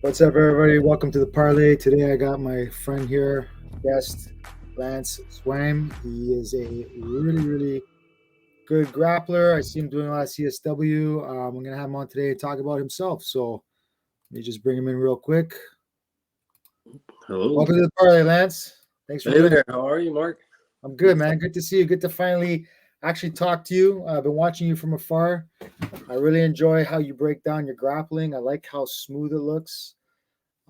What's up, everybody? Welcome to the parlay. Today, I got my friend here, guest Lance Swaim. He is a really good grappler. I see him doing a lot of CSW. I'm gonna have him on today to talk about himself. So let me just bring him in real quick. Hello. Welcome to the parlay, Lance. Thanks for Hey joining. there. How are you, Mark? I'm good, man. Good to see you. Good to finally actually talk to you. I've been watching you from afar. I really enjoy how you break down your grappling. I like how smooth it looks.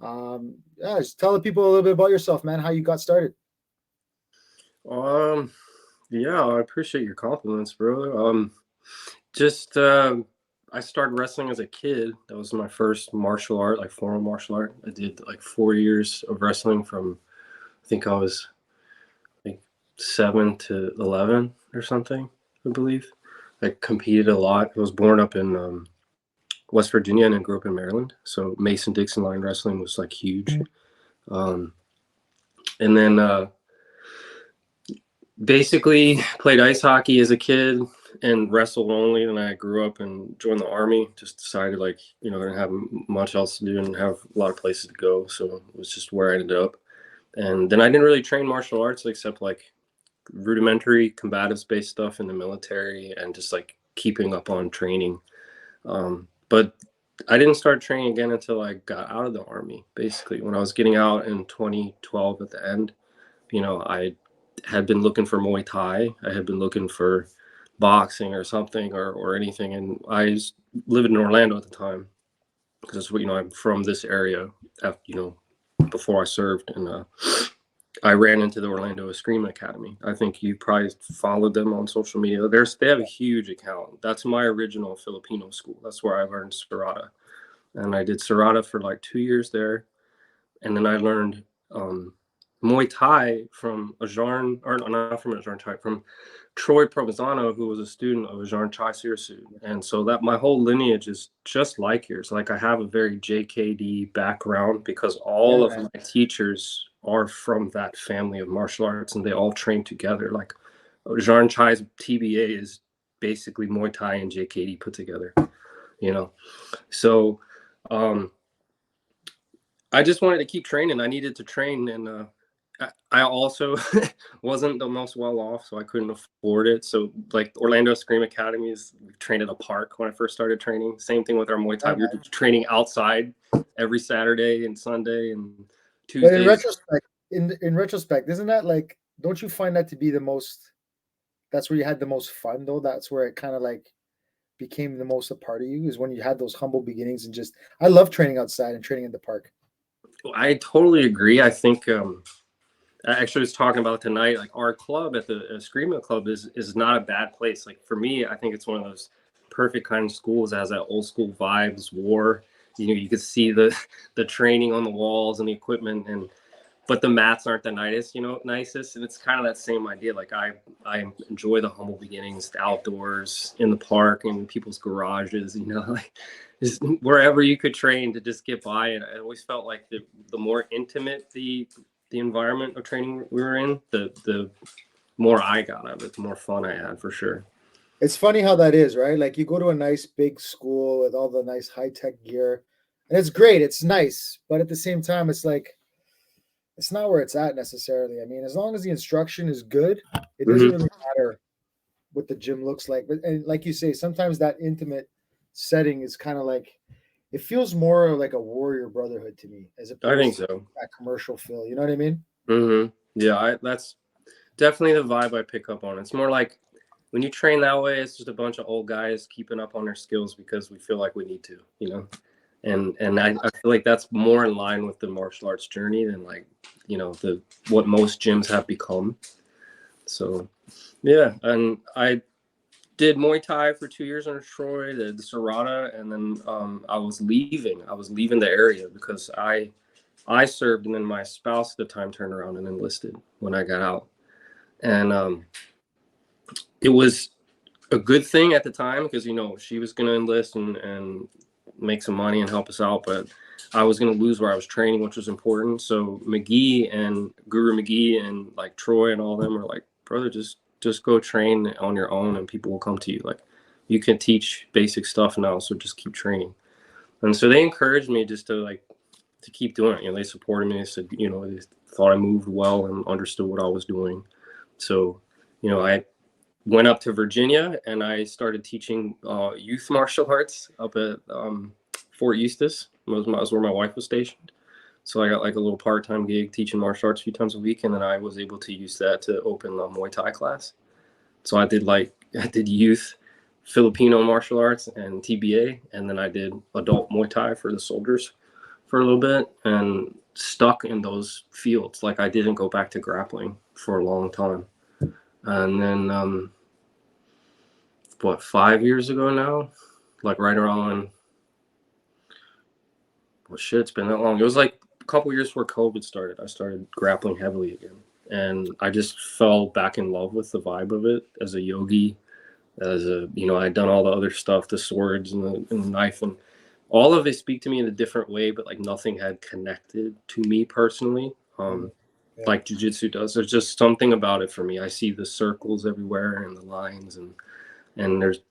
Yeah, just tell the people a little bit about yourself, man. How you got started. Um, yeah, I appreciate your compliments, bro. Just I started wrestling as a kid. That was my first martial art, like formal martial art. I did like 4 years of wrestling from I think I was like 7 to 11 or something, I believe. I competed a lot. I was born up in West Virginia and then grew up in Maryland. So Mason-Dixon line wrestling was like huge. Um, and then basically played ice hockey as a kid and wrestled only. And I grew up and joined the army. Just decided I didn't have much else to do and have a lot of places to go. So it was just where I ended up. And then I didn't really train martial arts except like rudimentary combative based stuff in the military and just like keeping up on training. But I didn't start training again until I got out of the army. Basically, when I was getting out in 2012 at the end, I had been looking for Muay Thai. I had been looking for boxing or something or anything. And I lived in Orlando at the time because, I'm from this area, before I served. And I ran into the Orlando Eskrima Academy. I think you probably followed them on social media. They have a huge account. That's my original Filipino school. That's where I learned Serrata. And I did Serrata for like 2 years there. And then I learned Muay Thai from Ajarn, or not from Ajarn Thai, from Troy Provenzano, who was a student of Ajarn Chai Sirsu. And so that my whole lineage is just like yours. Like I have a very JKD background because all of my teachers are from that family of martial arts and they all train together. Like Ajarn Chai's TBA is basically Muay Thai and JKD put together, So I just wanted to keep training. I needed to train, and I also wasn't the most well off, so I couldn't afford it. So, like Orlando Scream Academies, we trained at a park when I first started training. Same thing with our Muay Thai. We were training outside every Saturday and Sunday and Tuesdays. But in retrospect, isn't that like? Don't you find that to be the most? That's where you had the most fun, though. That's where it kind of like became the most a part of you. Is when you had those humble beginnings and just. I love training outside and training in the park. I totally agree. I think I actually was talking about tonight. Like our club at the Screaming Club is not a bad place. Like for me, I think it's one of those perfect kind of schools that has that old school vibes, war. You could see the training on the walls and the equipment, but the mats aren't the nicest. And it's kind of that same idea. Like I enjoy the humble beginnings, the outdoors, in the park, in people's garages. Like just wherever you could train to just get by. And I always felt like the more intimate the environment of training we were in, the more I got out of it, the more fun I had for sure. It's funny how that is, right? Like you go to a nice big school with all the nice high tech gear, and it's great. It's nice, but at the same time, it's like it's not where it's at necessarily. I mean, as long as the instruction is good, it doesn't really matter what the gym looks like. But and like you say, sometimes that intimate setting is kind of like it feels more like a warrior brotherhood to me, as opposed I think to so. that commercial feel. You know what I mean? Yeah, that's definitely the vibe I pick up on. It's more like when you train that way, it's just a bunch of old guys keeping up on their skills because we feel like we need to. And I feel like that's more in line with the martial arts journey than like, what most gyms have become. So yeah, and I did Muay Thai for 2 years under Troy, the Serrata, and then I was leaving. I was leaving the area because I served, and then my spouse at the time turned around and enlisted when I got out. And it was a good thing at the time because, she was going to enlist and make some money and help us out. But I was going to lose where I was training, which was important. So McGee and Guru McGee and like Troy and all them are like, brother, just go train on your own and people will come to you. Like you can teach basic stuff now. So just keep training. And so they encouraged me just to like to keep doing it. You know, they supported me. They said, you know, they thought I moved well and understood what I was doing. So, you know, I went up to Virginia and I started teaching youth martial arts up at Fort Eustis. Was where my wife was stationed. So I got like a little part-time gig teaching martial arts a few times a week, and then I was able to use that to open a Muay Thai class. So I did youth Filipino martial arts and TBA, and then I did adult Muay Thai for the soldiers for a little bit, and stuck in those fields. Like I didn't go back to grappling for a long time. And then 5 years ago now, like right around, well, shit, it's been that long. It was like a couple years before COVID started. I started grappling heavily again, and I just fell back in love with the vibe of it as a yogi. As a, you know, I'd done all the other stuff, the swords and the knife, and all of it speak to me in a different way, but like nothing had connected to me personally. Like jiu-jitsu does. There's just something about it for me. I see the circles everywhere and the lines, and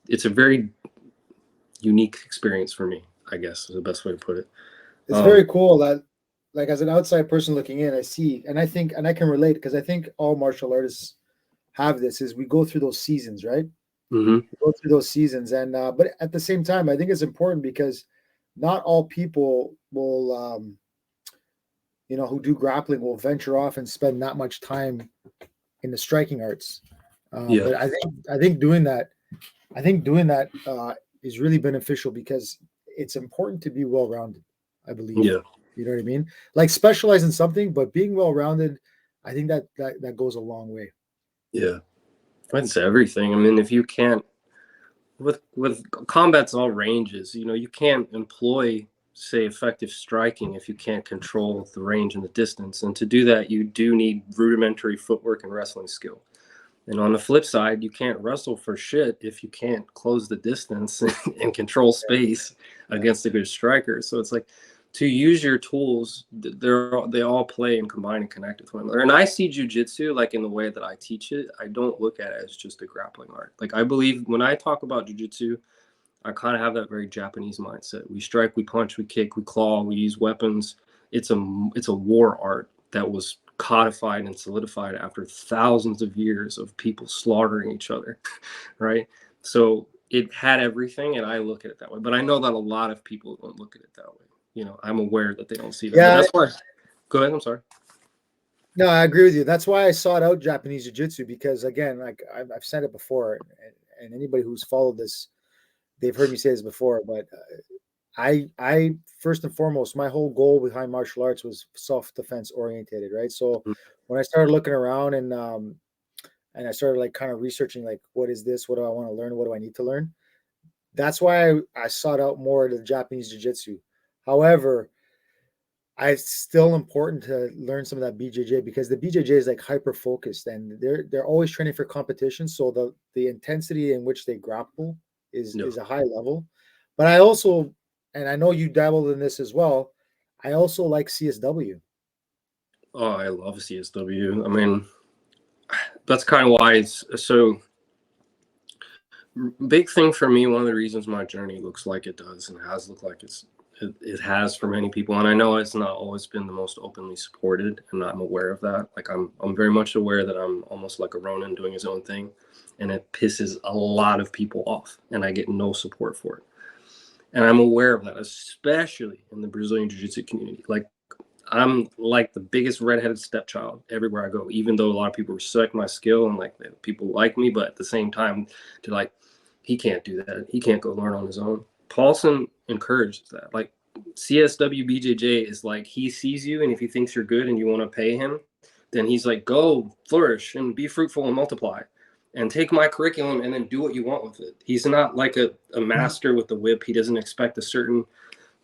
it's a very unique experience for me, I guess is the best way to put it. It's very cool that, like, as an outside person looking in, I see, and I think, and I can relate, because I think all martial artists have this, is we go through those seasons, right? Mm-hmm. We go through those seasons, and but at the same time, I think it's important because not all people will, you know, who do grappling will venture off and spend that much time in the striking arts. But I think doing that is really beneficial because it's important to be well-rounded, I believe. Yeah. You know what I mean? Like specialize in something, but being well-rounded, I think that goes a long way. Yeah. That's everything. I mean, if you can't, with combat's all ranges, you know, you can't employ, say, effective striking if you can't control the range and the distance. And to do that, you do need rudimentary footwork and wrestling skill. And on the flip side, you can't wrestle for shit if you can't close the distance and control space against a good striker. So it's like, to use your tools, they all play and combine and connect with one another. And I see jiu-jitsu, like in the way that I teach it, I don't look at it as just a grappling art. Like I believe when I talk about jiu-jitsu, I kind of have that very Japanese mindset. We strike, we punch, we kick, we claw, we use weapons. It's a war art that was codified and solidified after thousands of years of people slaughtering each other, right? So it had everything, and I look at it that way. But I know that a lot of people don't look at it that way. You know, I'm aware that they don't see that. Yeah, that's why. Go ahead. I'm sorry. No, I agree with you. That's why I sought out Japanese jiu-jitsu, because again, like I've said it before, and anybody who's followed this, they've heard me say this before, but I first and foremost, my whole goal behind martial arts was self-defense orientated, right? So when I started looking around and I started like kind of researching, like, what is this? What do I want to learn? What do I need to learn? That's why I sought out more of the Japanese jiu-jitsu. However, it's still important to learn some of that BJJ, because the BJJ is like hyper focused and they're always training for competition. So the intensity in which they grapple is a high level. But I also, and I know you dabbled in this as well, I also like CSW. Oh, I love CSW. I mean, that's kind of why it's so big thing for me. One of the reasons my journey looks like it does and has looked like it has for many people, and I know it's not always been the most openly supported, and I'm aware of that. Like I'm very much aware that I'm almost like a Ronin doing his own thing, and it pisses a lot of people off, and I get no support for it. And I'm aware of that, especially in the Brazilian Jiu-Jitsu community. Like I'm like the biggest redheaded stepchild everywhere I go, even though a lot of people respect my skill and like people like me, but at the same time, they're like, he can't do that. He can't go learn on his own. Paulson encourages that. Like CSW BJJ is like, he sees you, and if he thinks you're good and you want to pay him, then he's like, go flourish and be fruitful and multiply and take my curriculum and then do what you want with it. He's not like a master with the whip. He doesn't expect a certain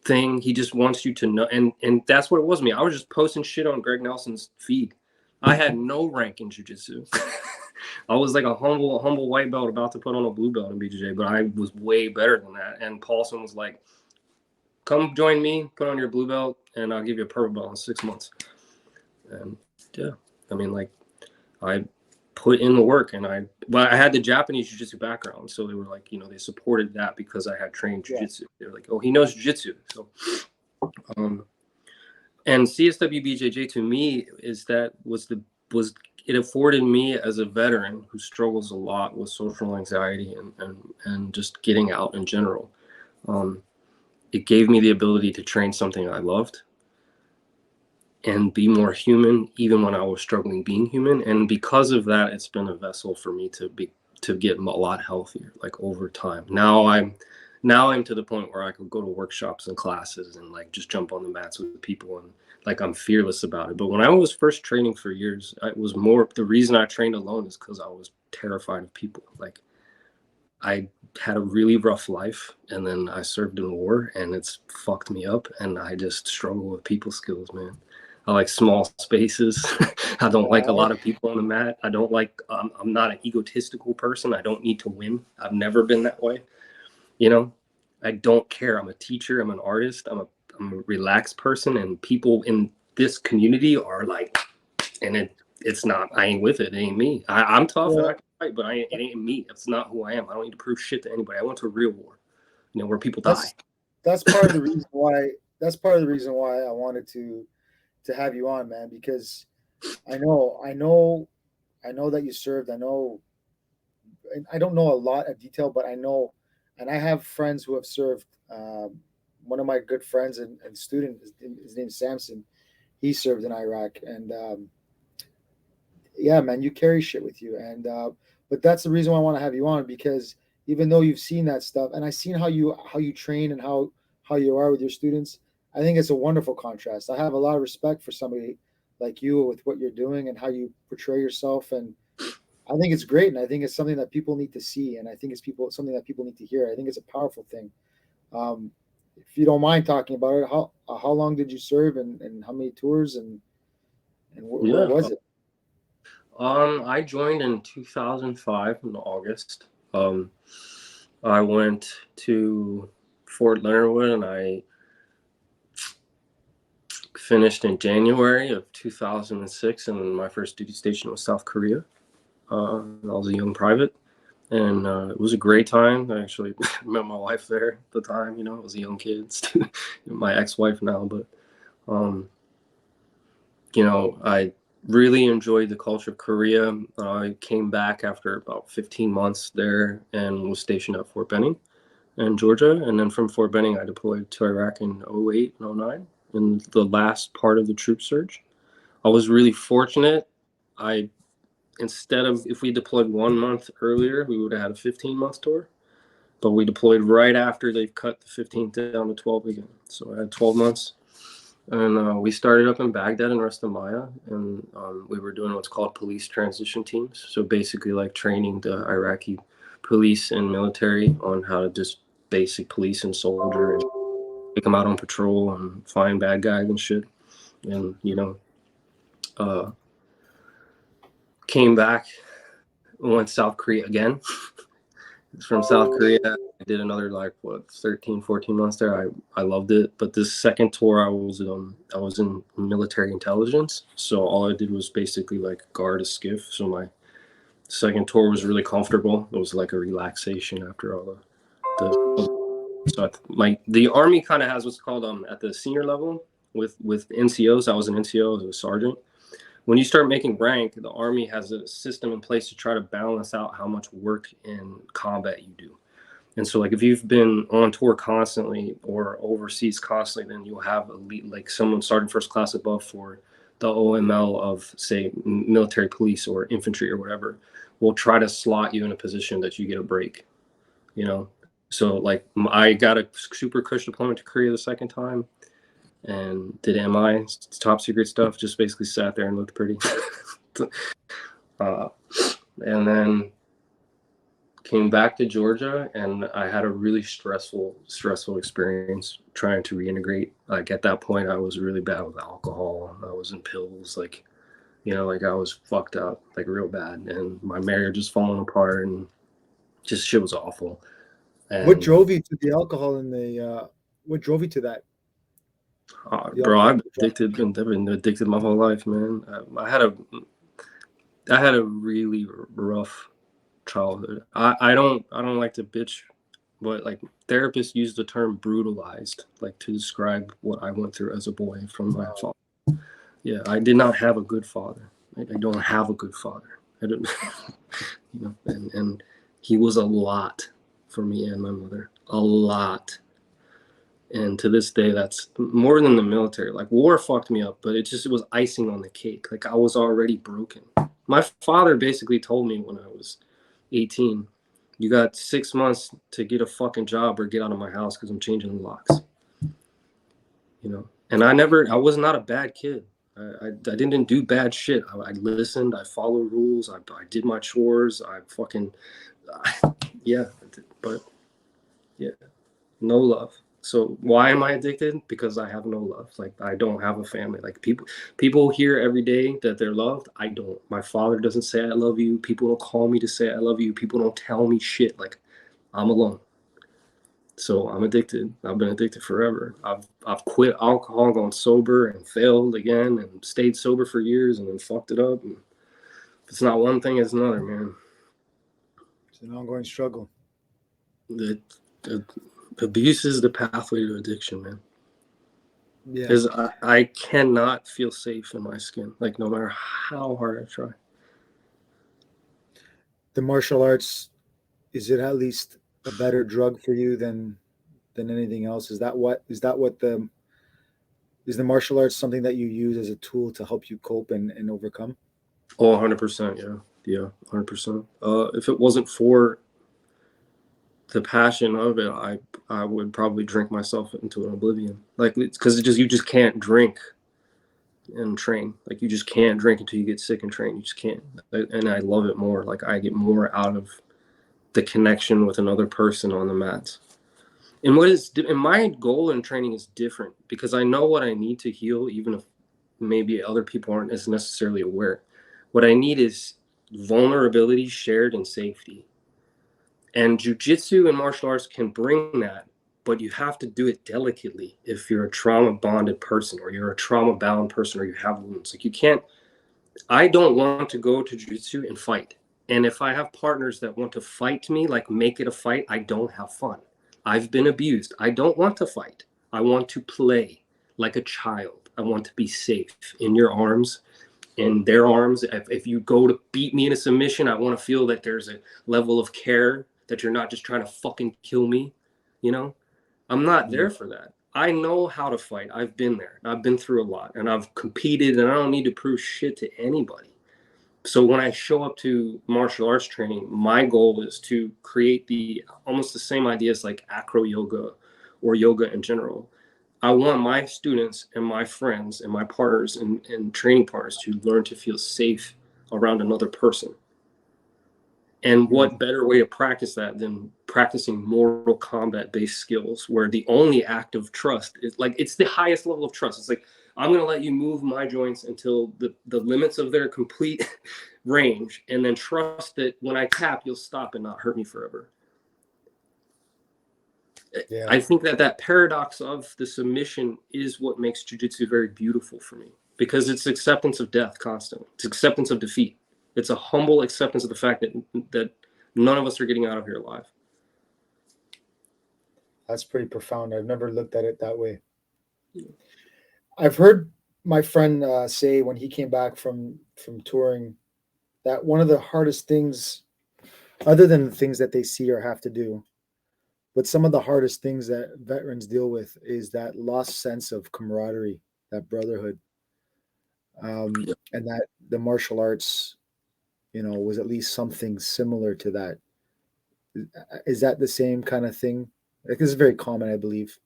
thing. He just wants you to know. And that's what it was me. I was just posting shit on Greg Nelson's feed. I had no rank in jiu-jitsu. I was like a humble white belt about to put on a blue belt in BJJ, but I was way better than that. And Paulson was like, come join me, put on your blue belt, and I'll give you a purple belt in 6 months. And yeah, I mean, like I put in the work, and I had the Japanese jiu-jitsu background. So they were like, you know, they supported that because I had trained jiu-jitsu. They're like, oh, he knows jiu-jitsu. So, And CSWBJJ to me was it afforded me as a veteran who struggles a lot with social anxiety and just getting out in general. It gave me the ability to train something I loved and be more human, even when I was struggling being human. And because of that, it's been a vessel for me to get a lot healthier, like over time. Now I'm to the point where I could go to workshops and classes and like just jump on the mats with people, and like I'm fearless about it. But when I was first training for years, it was more, the reason I trained alone is because I was terrified of people. Like I had a really rough life, and then I served in war, and it's fucked me up, and I just struggle with people skills, man. I like small spaces. I don't like a lot of people on the mat. I don't like, I'm not an egotistical person. I don't need to win. I've never been that way. You know, I don't care. I'm a teacher. I'm an artist. I'm a relaxed person, and people in this community are like, and it's not, I ain't with it. It ain't me. I'm tough and I can fight, but it ain't me. It's not who I am. I don't need to prove shit to anybody. I went to a real war, you know, where people die. That's part of the reason why. That's part of the reason why I wanted to have you on, man, because I know that you served. I know, I don't know a lot of detail, but I know, and I have friends who have served. One of my good friends and student, his name's Samson. He served in Iraq, and yeah, man, you carry shit with you, and but that's the reason why I want to have you on, because even though you've seen that stuff, and I've seen how you train and how you are with your students, I think it's a wonderful contrast. I have a lot of respect for somebody like you with what you're doing and how you portray yourself, and I think it's great, and I think it's something that people need to see, and I think it's something that people need to hear. I think it's a powerful thing. Um, if you don't mind talking about it, how long did you serve, and how many tours, and where Yeah. was it? I joined in 2005 in August. I went to Fort Leonard Wood, and I finished in January of 2006, and my first duty station was South Korea. I was a young private, and it was a great time. I actually met my wife there at the time. You know, I was a young kid, my ex-wife now, but you know, I really enjoyed the culture of Korea. I came back after about 15 months there and was stationed at Fort Benning in Georgia. And then from Fort Benning, I deployed to Iraq in 08 and 09 in the last part of the troop surge. I was really fortunate. Instead of, if we deployed 1 month earlier, we would have had a 15-month tour. But we deployed right after they cut the 15 down to 12 again. So I had 12 months. And we started up in Baghdad and Ras Maya, and we were doing what's called police transition teams. So basically, like training the Iraqi police and military on how to just basic police and soldier, and take them out on patrol and find bad guys and shit. And you know, came back, went South Korea again. From South Korea, I did another like 13, 14 months there. I loved it, but this second tour I was in military intelligence, so all I did was basically like guard a skiff. So my second tour was really comfortable. It was like a relaxation after all the Army kind of has what's called at the senior level with NCOs. I was an NCO, I was a sergeant. When you start making rank, the Army has a system in place to try to balance out how much work in combat you do. And so, like, if you've been on tour constantly or overseas constantly, then you'll have like someone starting first class above for the OML of, say, military police or infantry or whatever, will try to slot you in a position that you get a break, you know? So, like, I got a super cush deployment to Korea the second time, and did MI, top secret stuff, just basically sat there and looked pretty. And then came back to Georgia, and I had a really stressful experience trying to reintegrate. Like at that point, I was really bad with alcohol. I was in pills, like, you know, like I was fucked up, like real bad. And my marriage just falling apart, and just shit was awful. And What drove you to the alcohol and the what drove you to that? bro, I've been addicted my whole life, man. I had a really rough childhood. I don't like to bitch but like therapists use the term brutalized, like to describe what I went through as a boy from my father. Yeah, I did not have a good father. I don't have a good father. I don't, you know, and he was a lot for me and my mother, a lot. And to this day, that's more than the military. Like war fucked me up, but it was icing on the cake. Like I was already broken. My father basically told me when I was 18, you got 6 months to get a fucking job or get out of my house because I'm changing the locks. You know, and I was not a bad kid. I didn't do bad shit. I listened. I followed rules. I did my chores. Yeah, but yeah, no love. So why am I addicted? Because I have no love. Like I don't have a family. Like people hear every day that they're loved. I don't. My father doesn't say I love you. People don't call me to say I love you. People don't tell me shit. Like I'm alone. So I'm addicted. I've been addicted forever. I've quit alcohol, gone sober, and failed again, and stayed sober for years, and then fucked it up. And if it's not one thing, it's another, man. It's an ongoing struggle. The abuse is the pathway to addiction, man. Yeah. Because I cannot feel safe in my skin, like no matter how hard I try. The martial arts, is it at least a better drug for you than anything else? Is that what the is the martial arts something that you use as a tool to help you cope and overcome? Oh, 100%, yeah. Yeah, 100%. If it wasn't for the passion of it, I would probably drink myself into an oblivion. Like it's because you just can't drink and train. Like you just can't drink until you get sick and train. You just can't. And I love it more. Like I get more out of the connection with another person on the mats. And my goal in training is different because I know what I need to heal, even if maybe other people aren't as necessarily aware. What I need is vulnerability shared and safety. And jiu-jitsu and martial arts can bring that, but you have to do it delicately if you're a trauma bonded person or you're a trauma bound person or you have wounds. Like you can't, I don't want to go to jiu-jitsu and fight. And if I have partners that want to fight me, like make it a fight, I don't have fun. I've been abused. I don't want to fight. I want to play like a child. I want to be safe in your arms, in their arms. If you go to beat me in a submission, I want to feel that there's a level of care, that you're not just trying to fucking kill me. You know, I'm not there for that. I know how to fight. I've been there. I've been through a lot and I've competed and I don't need to prove shit to anybody. So when I show up to martial arts training, my goal is to create almost the same ideas like acro yoga or yoga in general. I want my students and my friends and my partners and training partners to learn to feel safe around another person. And what better way to practice that than practicing Mortal Kombat based skills where the only act of trust is like, it's the highest level of trust. It's like, I'm going to let you move my joints until the limits of their complete range and then trust that when I tap, you'll stop and not hurt me forever. Yeah. I think that paradox of the submission is what makes jiu-jitsu very beautiful for me because it's acceptance of death constantly. It's acceptance of defeat. It's a humble acceptance of the fact that none of us are getting out of here alive. That's pretty profound. I've never looked at it that way. I've heard my friend say when he came back from touring that one of the hardest things, other than the things that they see or have to do, but some of the hardest things that veterans deal with is that lost sense of camaraderie, that brotherhood, and that the martial arts, was at least something similar to that. Is that the same kind of thing? Like this is very common, I believe.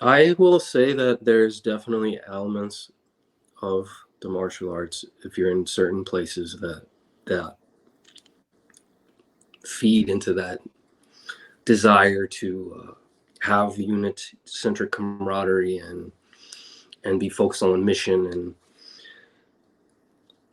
I will say that there's definitely elements of the martial arts if you're in certain places that feed into that desire to have unit-centric camaraderie and be focused on mission. And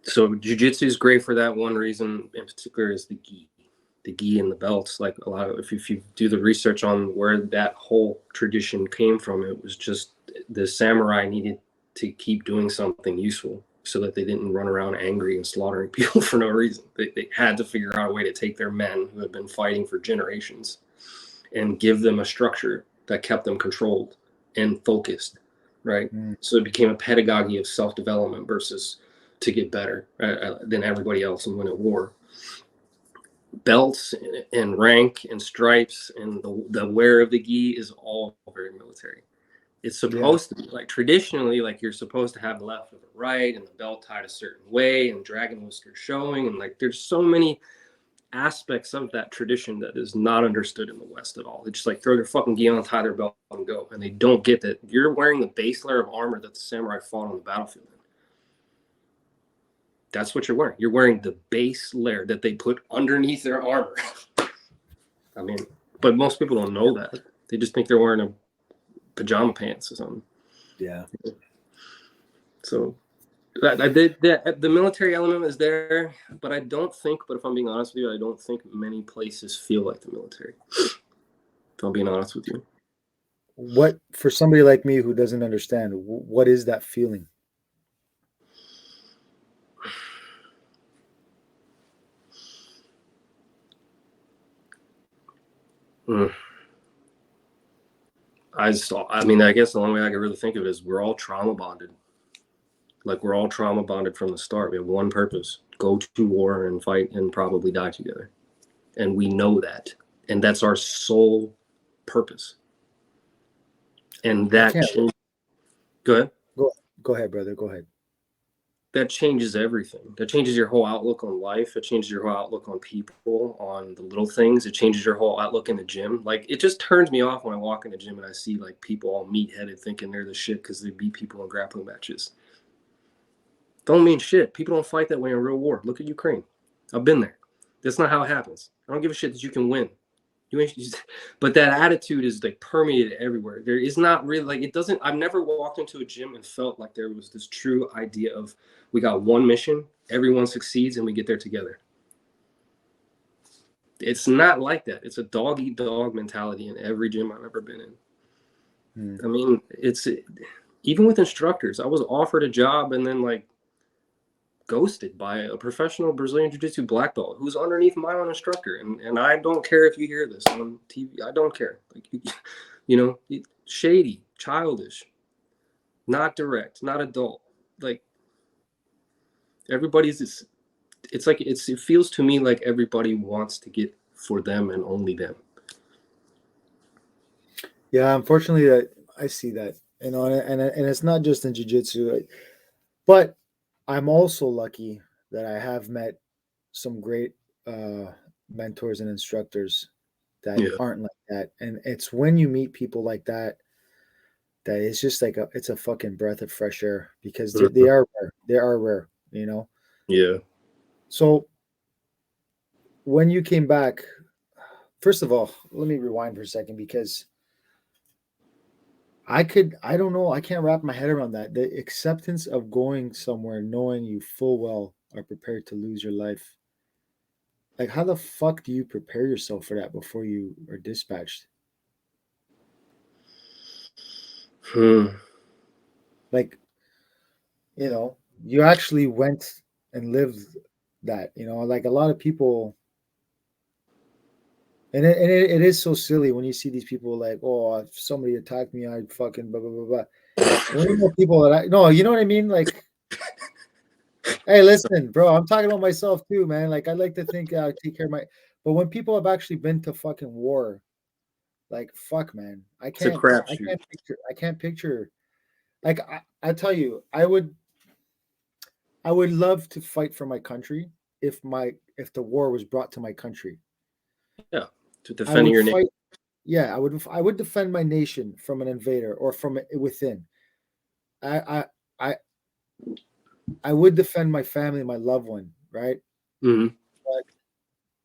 so jiu-jitsu is great for that. One reason in particular is the gi and the belts. Like a lot of, if you do the research on where that whole tradition came from, it was just the samurai needed to keep doing something useful. so that they didn't run around angry and slaughtering people for no reason. They had to figure out a way to take their men who had been fighting for generations and give them a structure that kept them controlled and focused, right? So it became a pedagogy of self-development versus to get better than everybody else and win at war. Belts and rank and stripes and the wear of the gi is all very military. It's supposed to be like traditionally, like you're supposed to have the left or the right and the belt tied a certain way and dragon whiskers showing. And like there's so many aspects of that tradition that is not understood in the West at all. They just like throw their fucking gi on, tie their belt and go. And they don't get that you're wearing the base layer of armor that the samurai fought on the battlefield in. That's what you're wearing. You're wearing the base layer that they put underneath their armor. I mean, but most people don't know that. They just think they're wearing a pajama pants or something. Yeah. So the military element is there, but I don't think, but if I'm being honest with you, I don't think many places feel like the military. If I'm being honest with you. What, for somebody like me who doesn't understand, what is that feeling? I mean, I guess the only way I can really think of it is we're all trauma bonded. Like we're all trauma bonded from the start. We have one purpose: go to war and fight and probably die together. And we know that. And that's our sole purpose. And that changes. Go ahead. Go ahead, brother. Go ahead. That changes everything. That changes your whole outlook on life. It changes your whole outlook on people, on the little things. It changes your whole outlook in the gym. Like it just turns me off when I walk in the gym and I see like people all meat-headed thinking they're the shit because they beat people in grappling matches. Don't mean shit. People don't fight that way in real war. Look at Ukraine. I've been there. That's not how it happens. I don't give a shit that you can win. But that attitude is like permeated everywhere. There is not really like it doesn't. I've never walked into a gym and felt like there was this true idea of we got one mission, everyone succeeds, and we get there together. It's not like that. It's a dog eat dog mentality in every gym I've ever been in. I mean, it's even with instructors. I was offered a job and then like ghosted by a professional Brazilian Jiu-Jitsu black belt who's underneath my own instructor. And I don't care if you hear this on TV. I don't care. Like, you know, shady, childish, not direct, not adult. Like everybody's this. It's like it feels to me like everybody wants to get for them and only them. Yeah, unfortunately, I see that, you know, and it's not just in jiu-jitsu, but I'm also lucky that I have met some great mentors and instructors that aren't like that. And it's when you meet people like that that it's just like it's a fucking breath of fresh air because they are rare. They are rare, you know? Yeah. So when you came back, first of all, let me rewind for a second because I don't know, I can't wrap my head around that. The acceptance of going somewhere knowing you full well are prepared to lose your life. Like, how the fuck do you prepare yourself for that before you are dispatched? Like, you know, you actually went and lived that, you know, like a lot of people, and it is so silly when you see these people like, oh, if somebody attacked me, I'd fucking blah, blah, blah, blah. And when you know people that no, you know what I mean? Like, hey, listen, bro, I'm talking about myself too, man. Like, I like to think I take care of my, but when people have actually been to fucking war, like, fuck, man, It's a crapshoot. I can't picture. Like, I tell you, I would love to fight for my country if the war was brought to my country. Yeah, to defending your nation. Yeah, I would defend my nation from an invader or from within. I I I would defend my family, my loved one, right? Mm-hmm.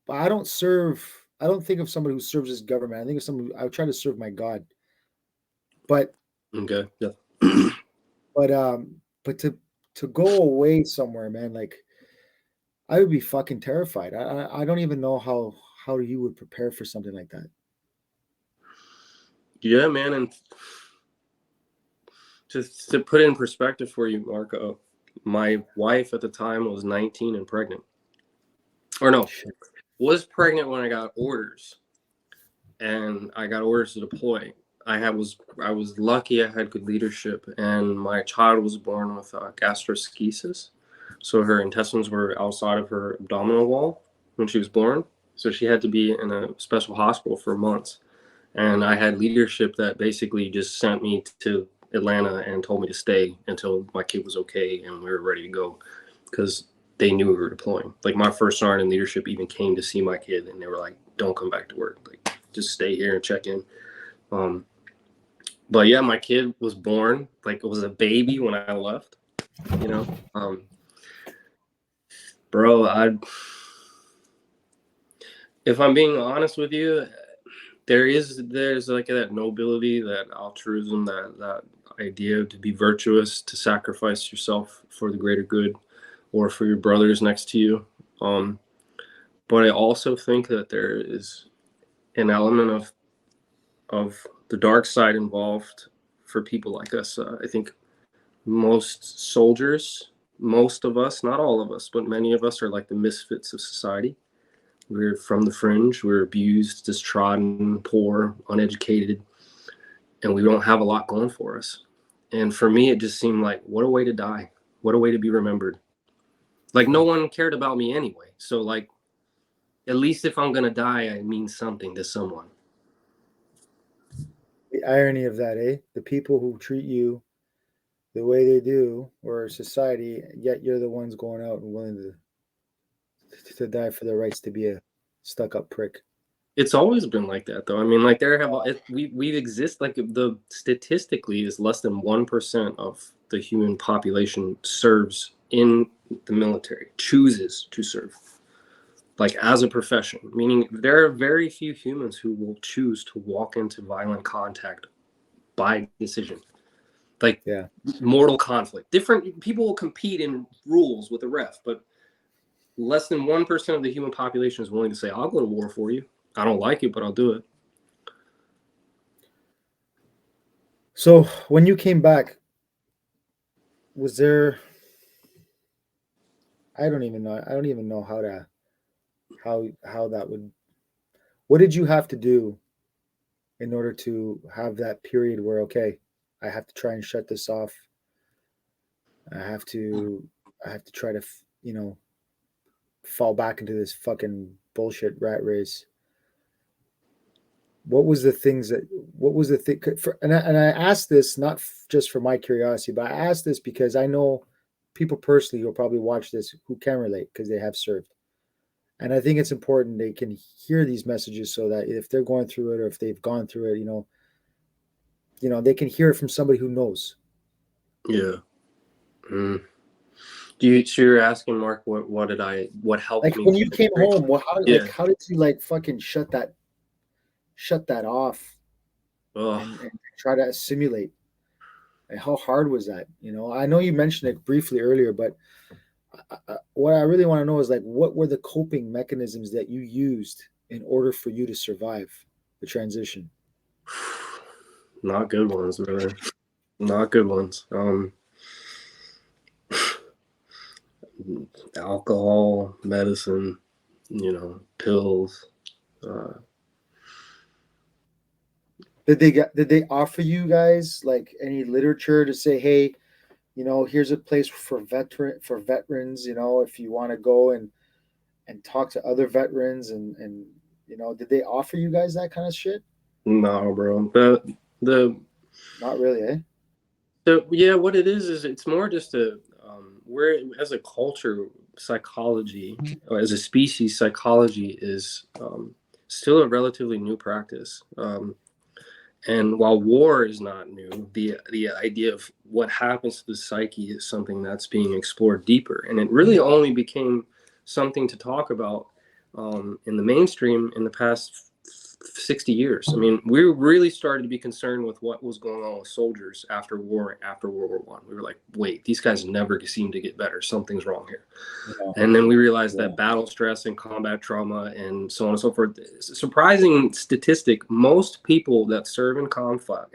But I don't serve. I don't think of somebody who serves his government. I think of somebody. I would try to serve my God. But okay, yeah. but to go away somewhere, man, like I would be fucking terrified. I don't even know how you would prepare for something like that. Yeah, man, and to put it in perspective for you, Marco, My wife at the time was 19 and pregnant. Or no, Shit. was pregnant when I got orders. And I got orders to deploy. I was lucky. I had good leadership, and my child was born with gastroschisis, so her intestines were outside of her abdominal wall when she was born. So she had to be in a special hospital for months. And I had leadership that basically just sent me to Atlanta and told me to stay until my kid was okay and we were ready to go, because they knew we were deploying. Like my first sergeant in leadership even came to see my kid, and they were like, "Don't come back to work. Like, just stay here and check in." Um, but yeah, my kid was born like it was a baby when I left. You know, bro. If I'm being honest with you, there's like that nobility, that altruism, that idea to be virtuous, to sacrifice yourself for the greater good, or for your brothers next to you. But I also think that there is an element of the dark side involved for people like us. I think most soldiers, most of us, not all of us, but many of us are like the misfits of society. We're from the fringe. We're abused, distrodden, poor, uneducated, and we don't have a lot going for us. And for me, it just seemed like, what a way to die. What a way to be remembered. Like, no one cared about me anyway. So, like, at least if I'm going to die, I mean something to someone. The irony of that, eh? The people who treat you the way they do, or society, yet you're the ones going out and willing to die for their rights to be a stuck-up prick. It's always been like that, though. I mean, like we exist, like the statistically is less than 1% of the human population serves in the military, chooses to serve, like as a profession. Meaning, there are very few humans who will choose to walk into violent contact by decision, like Yeah. mortal conflict. Different people will compete in rules with the ref, but less than 1% of the human population is willing to say, "I'll go to war for you. I don't like it, but I'll do it." So when you came back, was there? I don't even know. I don't even know how that would. What did you have to do in order to have that period where, okay, I have to try and shut this off. I have to I have to try to fall back into this fucking bullshit rat race. What was the things that what was the thing for, and I asked this not just for my curiosity, but I asked this because I know people personally who'll probably watch this who can relate because they have served. And I think it's important they can hear these messages so that if they're going through it or if they've gone through it, they can hear it from somebody who knows. Yeah. Mm. So you're asking, Mark, what helped Like me? when you came home, well, Yeah. how did you like fucking shut that off Ugh. and try to assimilate? And how hard was that? I know you mentioned it briefly earlier, but what I really want to know is like, what were the coping mechanisms that you used in order for you to survive the transition? Not good ones, brother. Not good ones. Alcohol, medicine, pills. Uh, Did they offer you guys like any literature to say, hey, here's a place for veterans, if you want to go and talk to other veterans and did they offer you guys that kind of shit? no, bro. The Not really, eh? yeah, what it is it's more just we're, as a culture, psychology, or as a species, psychology is still a relatively new practice. And while war is not new, the idea of what happens to the psyche is something that's being explored deeper. And it really only became something to talk about in the mainstream in the past 60 years. I mean, we really started to be concerned with what was going on with soldiers after war, after World War One. We were like, wait, these guys never seem to get better. Something's wrong here. Yeah. And then we realized that battle stress and combat trauma and so on and so forth. Surprising statistic: most people that serve in combat,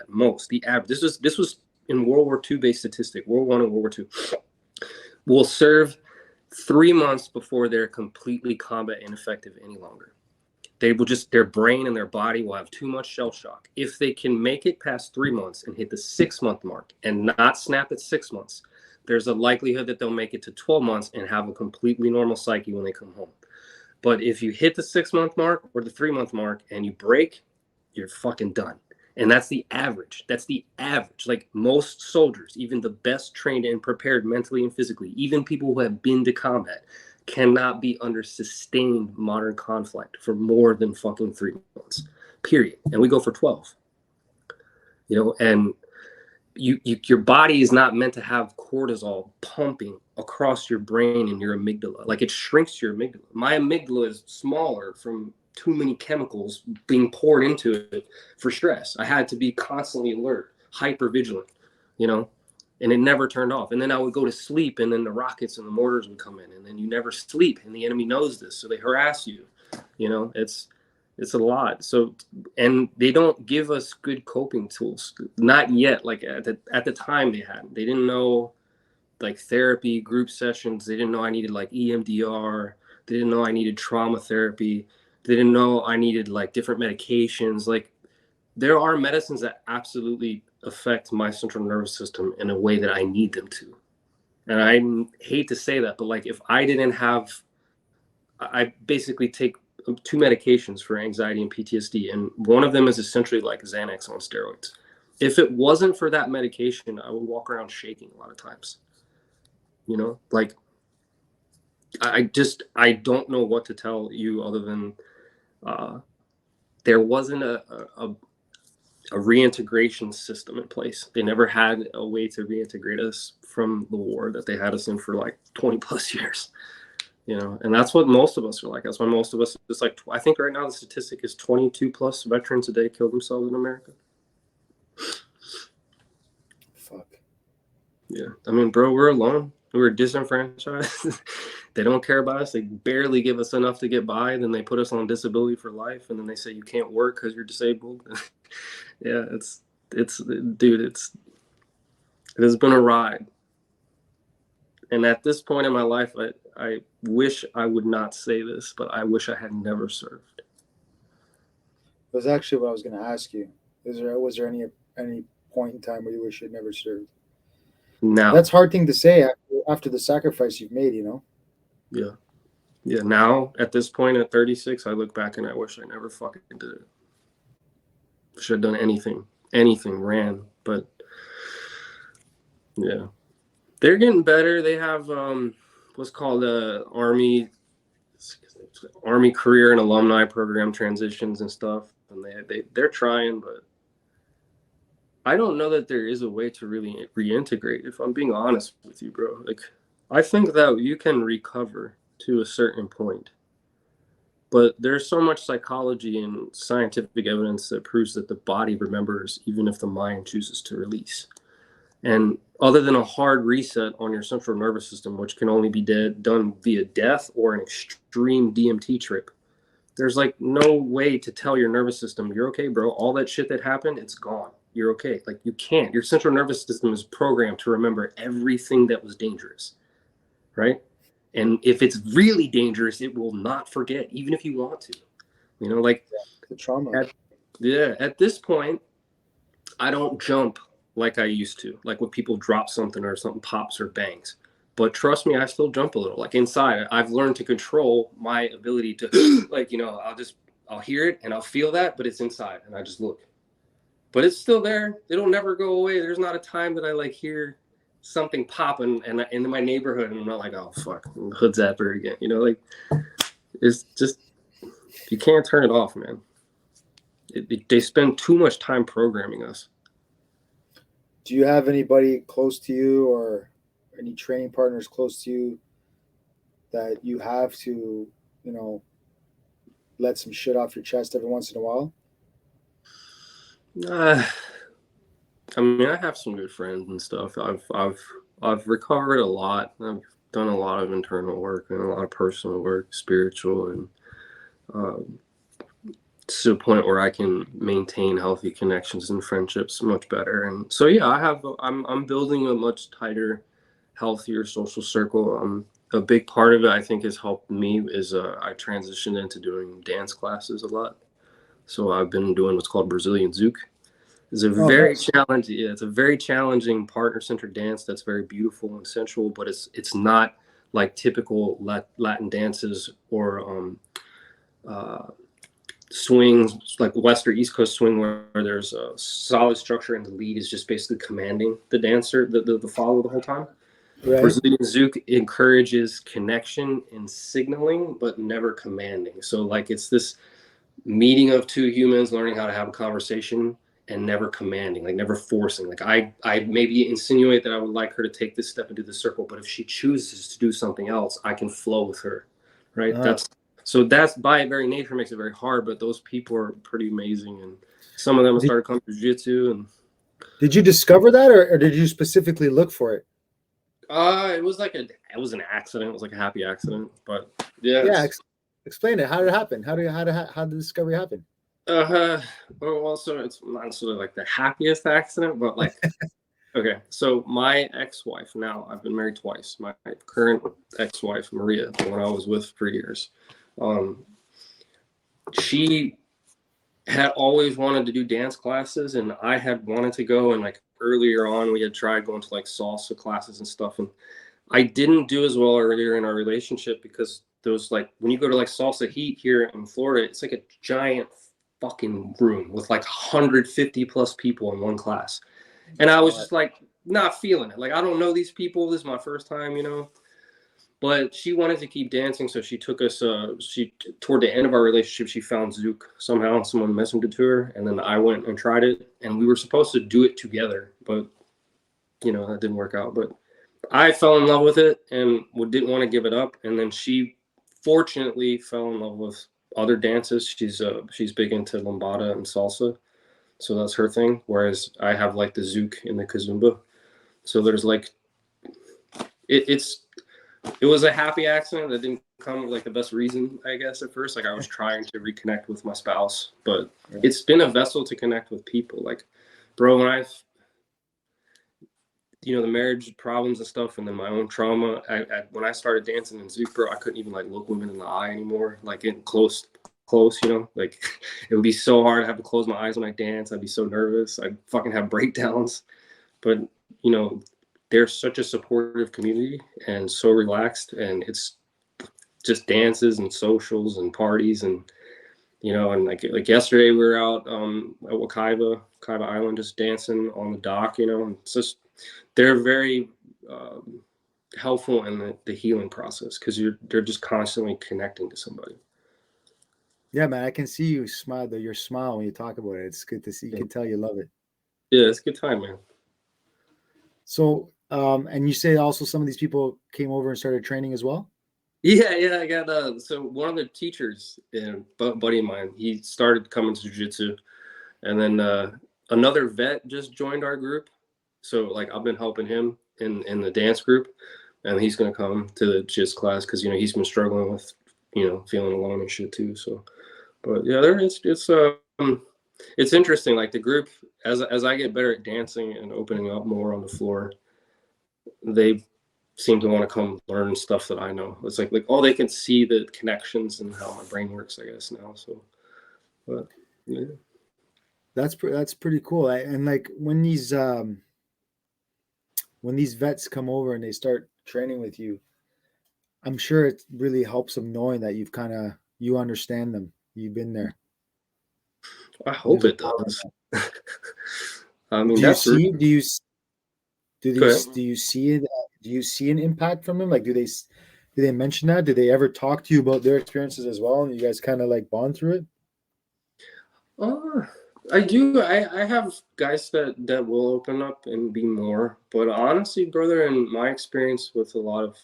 most the average. This was in World War II based statistic, World War I and World War II, will serve 3 months before they're completely combat ineffective any longer. They will just, their brain and their body will have too much shell shock. If they can make it past 3 months and hit the 6-month mark and not snap at 6 months, there's a likelihood that they'll make it to 12 months and have a completely normal psyche when they come home. But if you hit the 6-month mark or the 3-month mark and you break, you're fucking done. And that's the average. That's the average. Like most soldiers, even the best trained and prepared mentally and physically, even people who have been to combat, cannot be under sustained modern conflict for more than fucking 3 months, period. And we go for 12. You know, and your body is not meant to have cortisol pumping across your brain and your amygdala. Like it shrinks your amygdala. My amygdala is smaller from too many chemicals being poured into it for stress. I had to be constantly alert, hyper vigilant, you know, and it never turned off. And then I would go to sleep and then the rockets and the mortars would come in and then you never sleep and the enemy knows this. So they harass you, you know, it's a lot. So, and they don't give us good coping tools. Not yet. Like at the time they didn't know like therapy, group sessions. They didn't know I needed like EMDR. They didn't know I needed trauma therapy. They didn't know I needed like different medications. Like there are medicines that absolutely affect my central nervous system in a way that I need them to. And I hate to say that, but like if I didn't have, I basically take 2 medications for anxiety and PTSD. And one of them is essentially like Xanax on steroids. If it wasn't for that medication, I would walk around shaking a lot of times. You know, like I don't know what to tell you other than there wasn't a reintegration system in place. They never had a way to reintegrate us from the war that they had us in for like 20 plus years, you know, and that's what most of us are like. That's why most of us, it's like, I think right now the statistic is 22 plus veterans a day kill themselves in America. Fuck. Yeah. I mean, bro, we're alone. We're disenfranchised. They don't care about us. They barely give us enough to get by. Then they put us on disability for life. And then they say you can't work because you're disabled. Yeah, dude, it has been a ride. And at this point in my life, I wish I would not say this, but I wish I had never served. That was actually what I was going to ask you. Was there any point in time where you wish you'd never served? Now, that's a hard thing to say after the sacrifice you've made, you know? Yeah. Yeah. Now, at this point at 36, I look back and I wish I never fucking did it. Should have done anything, ran. But yeah, they're getting better. They have what's called Army career and alumni program transitions and stuff. And they're trying, but I don't know that there is a way to really reintegrate, if I'm being honest with you, bro. Like, I think that you can recover to a certain point, but there's so much psychology and scientific evidence that proves that the body remembers even if the mind chooses to release. And other than a hard reset on your central nervous system, which can only be done via death or an extreme DMT trip, there's like no way to tell your nervous system, you're okay, bro. All that shit that happened, it's gone. You're okay. Like you can't. Your central nervous system is programmed to remember everything that was dangerous, right? And if it's really dangerous, it will not forget, even if you want to. You know, like the trauma. At this point, I don't jump like I used to, like when people drop something or something pops or bangs. But trust me, I still jump a little. Like inside, I've learned to control my ability to, like, you know, I'll hear it and I'll feel that, but it's inside and I just look. But it's still there. It'll never go away. There's not a time that I like hear something popping and in my neighborhood and I'm not like, oh fuck, hood zapper again. You know, like it's just, you can't turn it off, man. They spend too much time programming us. Do you have anybody close to you or any training partners close to you that you have to, you know, let some shit off your chest every once in a while? I mean, I have some good friends and stuff. I've recovered a lot. I've done a lot of internal work and a lot of personal work, spiritual, and to a point where I can maintain healthy connections and friendships much better. And so, yeah, I'm building a much tighter, healthier social circle. A big part of it, I think, has helped me is I transitioned into doing dance classes a lot. So I've been doing what's called Brazilian Zouk. It's a Oh, very nice. challenging, yeah, it's a very challenging partner-centered dance that's very beautiful and sensual, but it's not like typical Latin dances or uh, swings like West or East Coast swing where there's a solid structure and the lead is just basically commanding the dancer, the follower the whole time. Right. Brazilian Zouk encourages connection and signaling, but never commanding. So like it's this meeting of two humans learning how to have a conversation and never commanding, like never forcing. Like I maybe insinuate that I would like her to take this step into the circle, but if she chooses to do something else, I can flow with her. Right. Uh, That's by its very nature makes it very hard, but those people are pretty amazing. And some of them have did, started coming to jiu-jitsu and did you discover that, or did you specifically look for it? it was an accident. It was like a happy accident. But Yeah. yes. Explain it. How did it happen? How did the discovery happen? Uh well, so it's not necessarily like the happiest accident, but like okay, so my ex-wife, now I've been married twice. My current ex-wife, Maria, the one I was with for years, um, she had always wanted to do dance classes, and I had wanted to go. And like earlier on, we had tried going to like salsa classes and stuff, and I didn't do as well earlier in our relationship because those like when you go to like Salsa Heat here in Florida, it's like a giant fucking room with like 150 plus people in one class. And I was God. just like not feeling it. Like I don't know these people. This is my first time, you know. But she wanted to keep dancing, so she took us. She toward the end of our relationship, she found Zouk somehow. Someone messengered to her, and then I went and tried it. And we were supposed to do it together, but you know that didn't work out. But I fell in love with it and didn't want to give it up. And then she fortunately fell in love with other dances. She's big into lambada and salsa, so that's her thing. Whereas I have like the zouk and the kazumba. So there's like it's it was a happy accident that didn't come with like the best reason, I guess, at first. Like I was trying to reconnect with my spouse, but Right. it's been a vessel to connect with people. Like, bro, when the marriage problems and stuff, and then my own trauma. When I started dancing in Zouk, bro, I couldn't even like look women in the eye anymore. Like getting close, like it would be so hard. I have to close my eyes when I dance. I'd be so nervous. I'd fucking have breakdowns. But you know, they're such a supportive community and so relaxed, and it's just dances and socials and parties and and like yesterday we were out at Wakaiba Island just dancing on the dock, and it's just they're very helpful in the healing process because they're just constantly connecting to somebody. Yeah, man. I can see you smile. Your smile when you talk about it. It's good to see. You Yeah, can tell you love it. yeah, it's a good time, man. So, and you say also some of these people came over and started training as well. Yeah, I got so one of the teachers, buddy of mine, he started coming to jiu-jitsu, and then another vet just joined our group. So like I've been helping him in the dance group, and he's gonna come to the jiu-jitsu class because he's been struggling with feeling alone and shit too. So, but yeah, it's interesting. Like the group, as I get better at dancing and opening up more on the floor, they seem to want to come learn stuff that I know. It's like oh, they can see the connections and how my brain works, I guess now. So, but yeah. That's pretty cool. And like when these vets come over and they start training with you, I'm sure it really helps them knowing that you understand them. You've been there. I hope There's a it power in does. that. I mean, Do you that's see? Do you do go these? ahead. Do you see it? Do you see an impact from them? Like, do they mention that? Do they ever talk to you about their experiences as well, and you guys kind of like bond through it? Uh, I do. I have guys that will open up and be more. But honestly, brother, in my experience with a lot of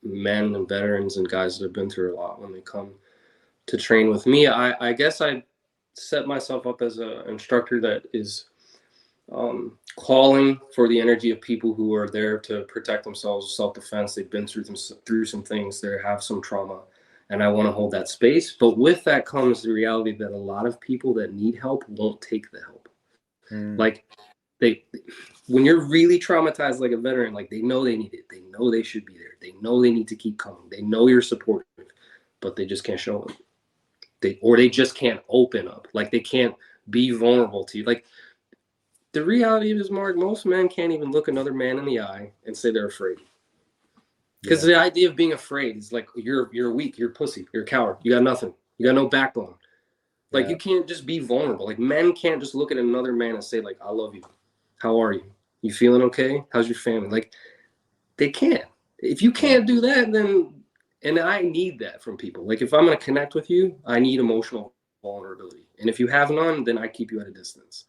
men and veterans and guys that have been through a lot, when they come to train with me, I guess I set myself up as an instructor that is calling for the energy of people who are there to protect themselves, self-defense. They've been through some things. They have some trauma, and I want to hold that space. But with that comes the reality that a lot of people that need help won't take the help. Like when you're really traumatized like a veteran, like they know they need it, they know they should be there, they know they need to keep coming, they know you're supportive, but they just can't show up. They just can't open up. Like they can't be vulnerable to you. Like the reality is, Mark, most men can't even look another man in the eye and say they're afraid. Because the idea of being afraid is like you're weak, you're a pussy, you're a coward, you got nothing, you got no backbone. Like you can't just be vulnerable. Like men can't just look at another man and say like, I love you. How are you? You feeling okay? How's your family? Like they can't. If you can't do that, then, and I need that from people. Like if I'm going to connect with you, I need emotional vulnerability. And if you have none, then I keep you at a distance.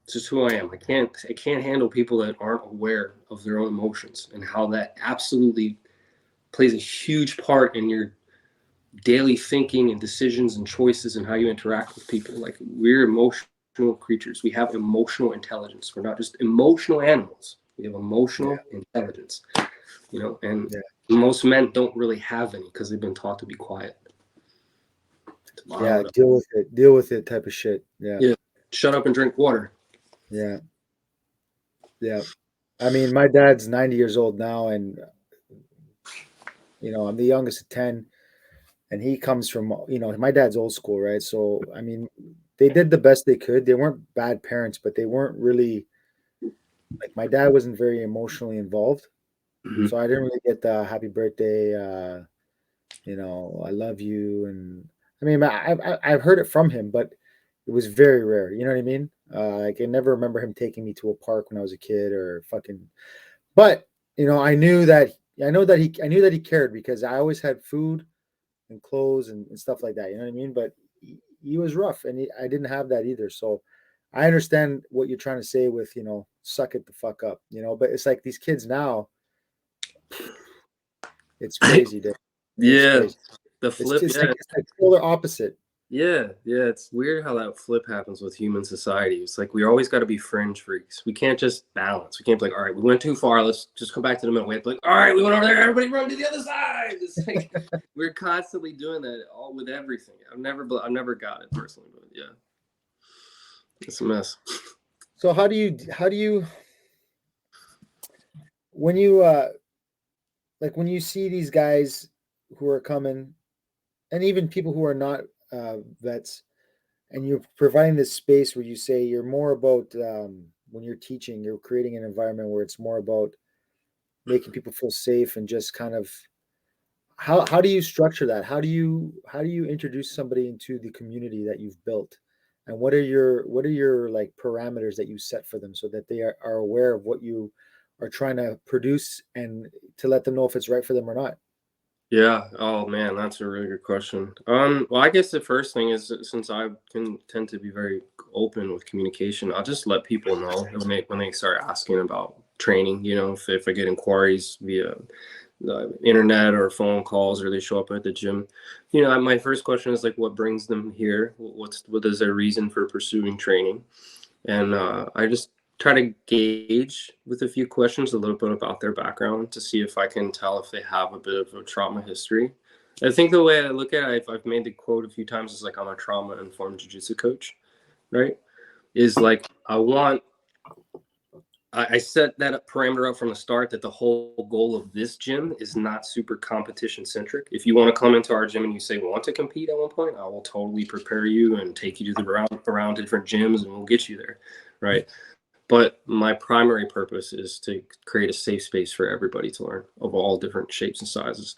It's just who I am. I can't handle people that aren't aware of their own emotions and how that absolutely plays a huge part in your daily thinking and decisions and choices and how you interact with people. Like we're emotional creatures. We have emotional intelligence. We're not just emotional animals. We have emotional intelligence, you know, and most men don't really have any because they've been taught to be quiet. Deal with it type of shit. Yeah. Shut up and drink water. Yeah. I mean, my dad's 90 years old now, and you know, I'm the youngest of 10, and he comes from, you know, my dad's old school, right? So, I mean, they did the best they could. They weren't bad parents, but they weren't really, like, my dad wasn't very emotionally involved. So I didn't really get the happy birthday, you know, I love you. And I mean, I've heard it from him, but it was very rare. You know what I mean? Like, I never remember him taking me to a park when I was a kid or fucking, but, you know, I knew that he cared because I always had food and clothes and stuff like that. You know what I mean? But he was rough, and I didn't have that either. So I understand what you're trying to say with, you know, suck it the fuck up, you know. But it's like these kids now, it's crazy, dude. It's Yeah. crazy. The flip. It's like polar opposite. Yeah, it's weird how that flip happens with human society. It's like we always got to be fringe freaks. We can't just balance. We can't be like, all right, we went too far. Let's just come back to the middle. We have to be like, all right, we went over there. Everybody run to the other side. It's like we're constantly doing that all with everything. I've never got it personally, but yeah, it's a mess. So how do you when you like when you see these guys who are coming, and even people who are not vets, and you're providing this space where you say you're more about when you're teaching, you're creating an environment where it's more about making people feel safe and just kind of how do you structure that? How do you introduce somebody into the community that you've built? And what are your like parameters that you set for them so that they are aware of what you are trying to produce and to let them know if it's right for them or not? Yeah. Oh man, that's a really good question. Well, I guess the first thing is that since I can tend to be very open with communication, I'll just let people know when they start asking about training. You know, if I get inquiries via the internet or phone calls, or they show up at the gym, you know, my first question is like, what brings them here? What is their reason for pursuing training? And I just try to gauge with a few questions a little bit about their background to see if I can tell if they have a bit of a trauma history. I think the way I look at it, I've made the quote a few times, is like I'm a trauma-informed jiu-jitsu coach, right? Is like I set that parameter up from the start that the whole goal of this gym is not super competition centric. If you want to come into our gym and you say want to compete at one point, I will totally prepare you and take you to the around different gyms and we'll get you there, right? But my primary purpose is to create a safe space for everybody to learn of all different shapes and sizes.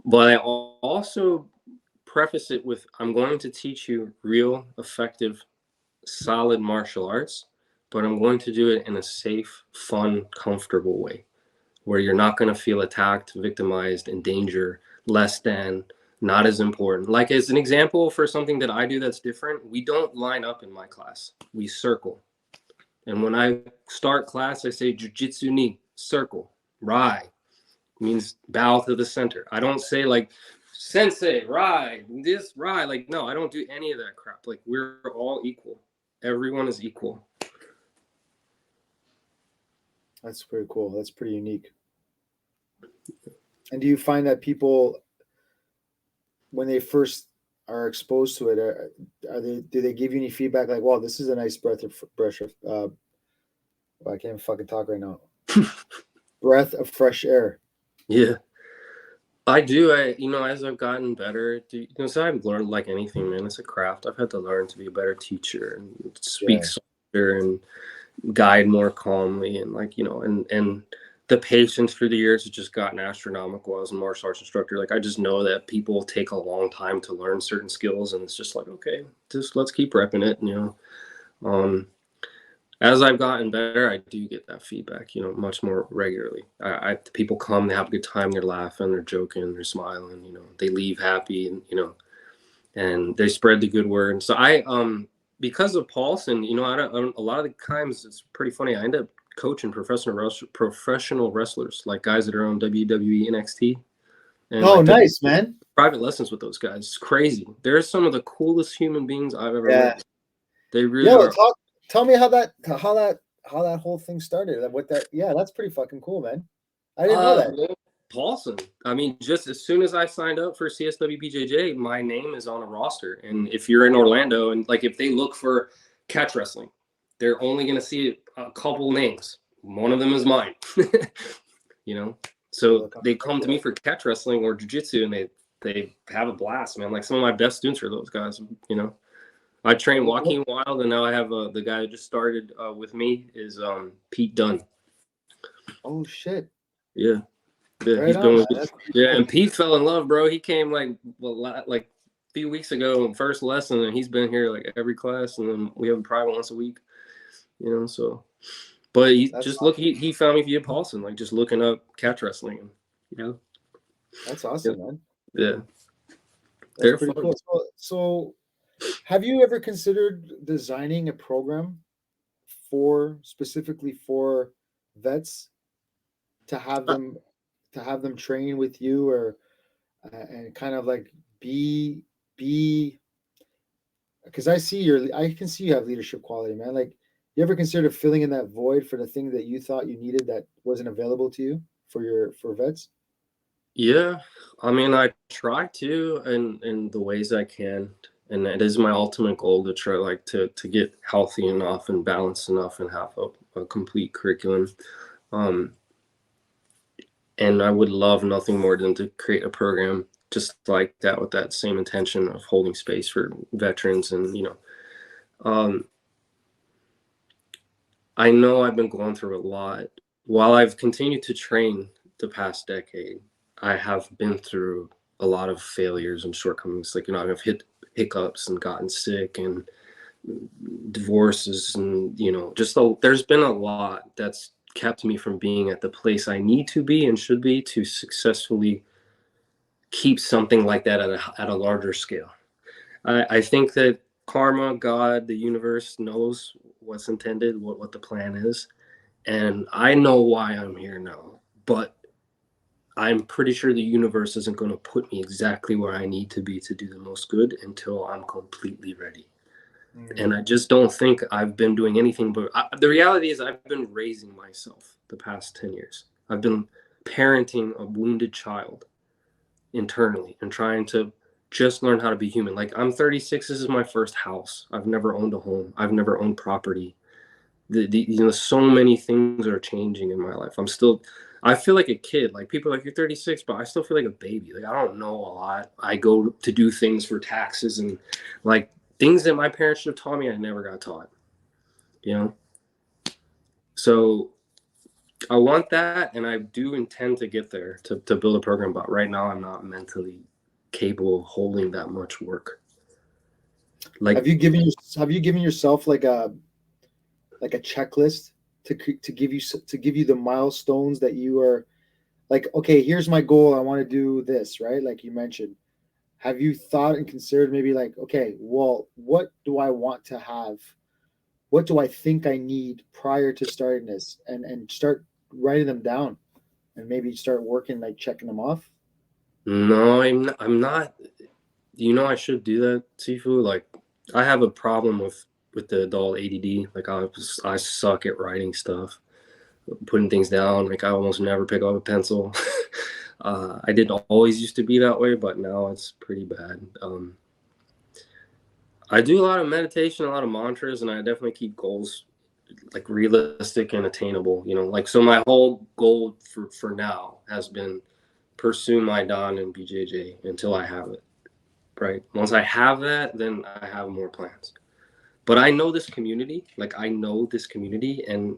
But I also preface it with, I'm going to teach you real, effective, solid martial arts, but I'm going to do it in a safe, fun, comfortable way where you're not going to feel attacked, victimized, in danger, less than, not as important. Like as an example for something that I do that's different, we don't line up in my class. We circle. And when I start class, I say jujitsu ni, circle, rai, means bow to the center. I don't say like sensei, rai, this, rai. Like, no, I don't do any of that crap. Like, we're all equal. Everyone is equal. That's pretty cool. That's pretty unique. And do you find that people, when they first are exposed to it, are they, do they give you any feedback like, "Wow, this is a nice breath of I can't fucking talk right now. Breath of fresh air." Yeah. I do. As I've gotten better, so I've learned like anything, man. It's a craft. I've had to learn to be a better teacher and speak Yeah. softer and guide more calmly, and and the patience through the years has just gotten astronomical as a martial arts instructor. Like, I just know that people take a long time to learn certain skills, and it's just like, okay, just let's keep repping it. Um, as I've gotten better, I do get that feedback, much more regularly. People come, they have a good time, they're laughing, they're joking, they're smiling, they leave happy, and they spread the good word. And so because of Paulson, a lot of the times it's pretty funny. I end up coaching professional wrestlers, like guys that are on WWE, NXT, and Oh, like nice, man. private lessons with those guys. It's crazy. They're some of the coolest human beings I've ever Yeah. met. They really Yo, are. tell me how that whole thing started. What that? Yeah, that's pretty fucking cool, man. I didn't know that. Man, Paulson. I mean, just as soon as I signed up for CSW BJJ, my name is on a roster. And if you're in Orlando, and like if they look for catch wrestling, they're only going to see a couple names. One of them is mine. So they come to me for catch wrestling or jiu-jitsu, and they have a blast, man. Like, some of my best students are those guys. I train Joaquin Wild, and now I have the guy who just started with me is Pete Dunn. Oh shit. Yeah. Yeah, Right he's on, been man. with me. Yeah, and Pete fell in love, bro. He came like a few weeks ago, first lesson, and he's been here like every class, and then we have a private once a week. So, but he found me via Paulson, like just looking up catch wrestling. That's awesome, man. Yeah, That's they're pretty fun. cool. So, have you ever considered designing a program specifically for vets to have them train with you, or and kind of like be because I can see you have leadership quality, man. Like, you ever consider filling in that void for the thing that you thought you needed that wasn't available to you for vets? Yeah, I mean, I try to in the ways I can, and it is my ultimate goal to try to get healthy enough and balanced enough and have a complete curriculum. Um, and I would love nothing more than to create a program just like that, with that same intention of holding space for veterans. And um, I know I've been going through a lot. While I've continued to train the past decade, I have been through a lot of failures and shortcomings. Like, I've hit hiccups and gotten sick and divorces, and there's been a lot that's kept me from being at the place I need to be and should be to successfully keep something like that at a larger scale. I think that karma, God, the universe knows what's intended, what the plan is. And I know why I'm here now. But I'm pretty sure the universe isn't going to put me exactly where I need to be to do the most good until I'm completely ready. And I just don't think I've been doing anything but the reality is I've been raising myself the past 10 years. I've been parenting a wounded child internally and trying to just learn how to be human. Like, I'm 36. This is my first house. I've never owned a home. I've never owned property. So many things are changing in my life. I feel like a kid. Like, people are like, you're 36, but I still feel like a baby. Like, I don't know a lot. I go to do things for taxes and like things that my parents should have taught me. I never got taught, you know? So I want that, and I do intend to get there to build a program. But right now, I'm not mentally capable of holding that much work. Like, Have you given yourself like a checklist to give you the milestones that you are like, okay, here's my goal. I want to do this, right? Like you mentioned. Have you thought and considered maybe like, okay, well, what do I want to have? What do I think I need prior to starting this? And start writing them down and maybe start working, like checking them off. no, I'm not. I should do that, Sifu. Like, I have a problem with the adult ADD. Like, I suck at writing stuff, putting things down. Like, I almost never pick up a pencil. I didn't always used to be that way, but now it's pretty bad. I do a lot of meditation, a lot of mantras, and I definitely keep goals like realistic and attainable. Like, so my whole goal for now has been pursue my Dan and BJJ until I have it. Right. Once I have that, then I have more plans. But I know this community, and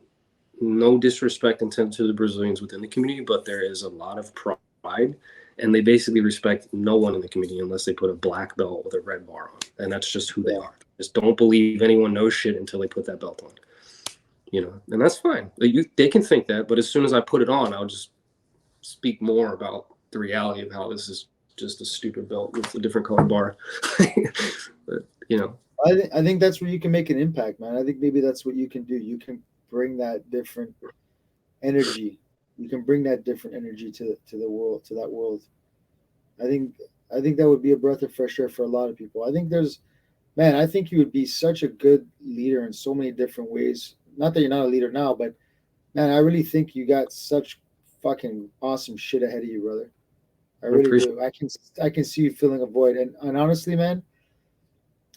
no disrespect intended to the Brazilians within the community, but there is a lot of pride, and they basically respect no one in the community unless they put a black belt with a red bar on, and that's just who they are. Just don't believe anyone knows shit until they put that belt on, and that's fine. They can think that, but as soon as I put it on, I'll just speak more about the reality of how this is just a stupid belt with a different color bar. But I think that's where you can make an impact, man. I think maybe that's what you can do. You can bring that different energy. You can bring that different energy to the world, to that world. I think I think that would be a breath of fresh air for a lot of people. I think you would be such a good leader in so many different ways. Not that you're not a leader now, but man, I really think you got such fucking awesome shit ahead of you, brother. I really do. I can see you filling a void, and honestly, man,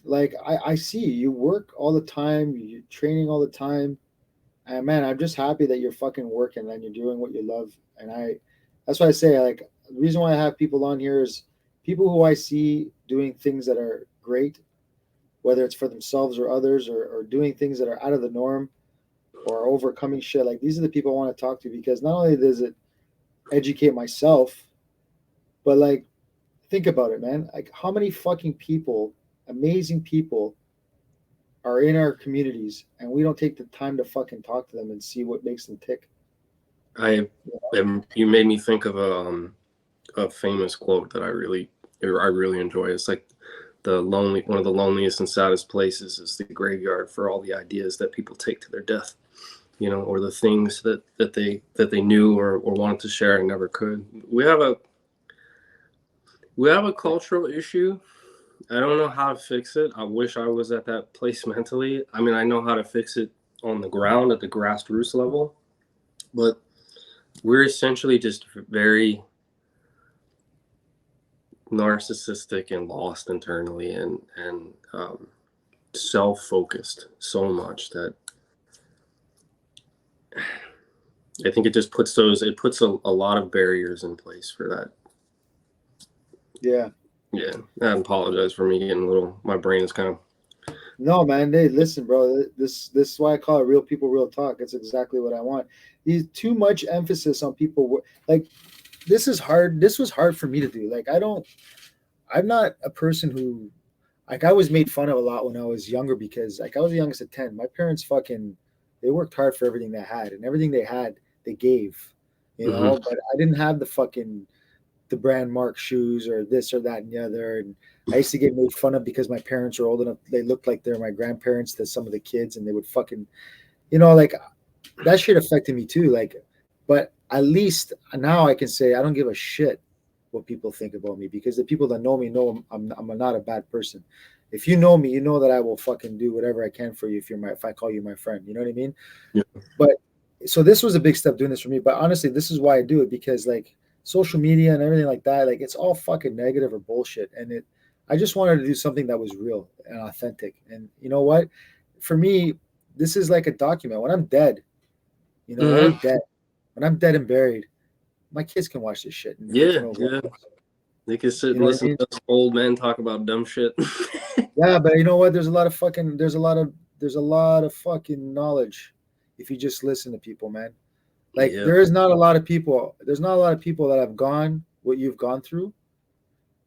like I see you. You work all the time. You're training all the time, and man, I'm just happy that you're fucking working and you're doing what you love. And that's why I say, like, the reason why I have people on here is people who I see doing things that are great, whether it's for themselves or others, or doing things that are out of the norm or overcoming shit. Like, these are the people I want to talk to, because not only does it educate myself, but like, think about it, man. Like, how many fucking people, amazing people, are in our communities, and we don't take the time to fucking talk to them and see what makes them tick. You made me think of a famous quote that I really enjoy. It's like, one of the loneliest and saddest places is the graveyard for all the ideas that people take to their death, or the things that they knew or wanted to share and never could. We have a cultural issue. I don't know how to fix it. I wish I was at that place mentally. I mean, I know how to fix it on the ground at the grassroots level, but we're essentially just very narcissistic and lost internally, and self-focused so much that I think it just puts a lot of barriers in place for that. Yeah. I apologize for me getting a little, my brain is kind of. No, man. Hey, listen, bro. This is why I call it real people, real talk. It's exactly what I want. Too much emphasis on people. Like, this is hard. This was hard for me to do. Like, I'm not a person who, like, I was made fun of a lot when I was younger, because like I was the youngest of 10. My parents they worked hard for everything they had, and everything they had, they gave, but I didn't have the brand mark shoes or this or that and the other. And I used to get made fun of because my parents were old enough. They looked like they're my grandparents to some of the kids, and they would fucking, like, that shit affected me too. Like, but at least now I can say I don't give a shit what people think about me, because the people that know me know I'm not a bad person. If you know me, you know that I will fucking do whatever I can for you if I call you my friend. You know what I mean? Yeah. But so this was a big step doing this for me. But honestly, this is why I do it, because like social media and everything like that, like, it's all fucking negative or bullshit. And I just wanted to do something that was real and authentic. And you know what? For me, this is like a document. When I'm dead, when I'm dead and buried, my kids can watch this shit. And Yeah. They can sit and listen to us old men talk about dumb shit. Yeah, but you know what? There's a lot of fucking knowledge if you just listen to people, man. Like, there's not a lot of people that have gone what you've gone through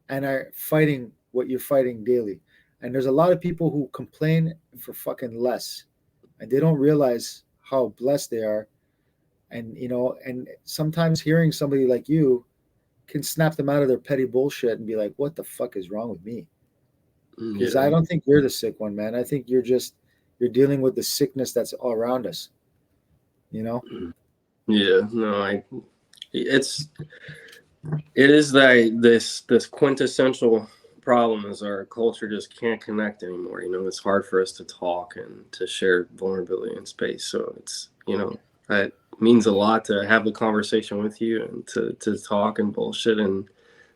and are fighting what you're fighting daily. And there's a lot of people who complain for fucking less, and they don't realize how blessed they are. And and sometimes hearing somebody like you can snap them out of their petty bullshit and be like, what the fuck is wrong with me? Because I don't think you're the sick one, man. I think you're dealing with the sickness that's all around us. Yeah, no, it is this quintessential problem is our culture just can't connect anymore. It's hard for us to talk and to share vulnerability in space. So it's, means a lot to have the conversation with you and to talk and bullshit and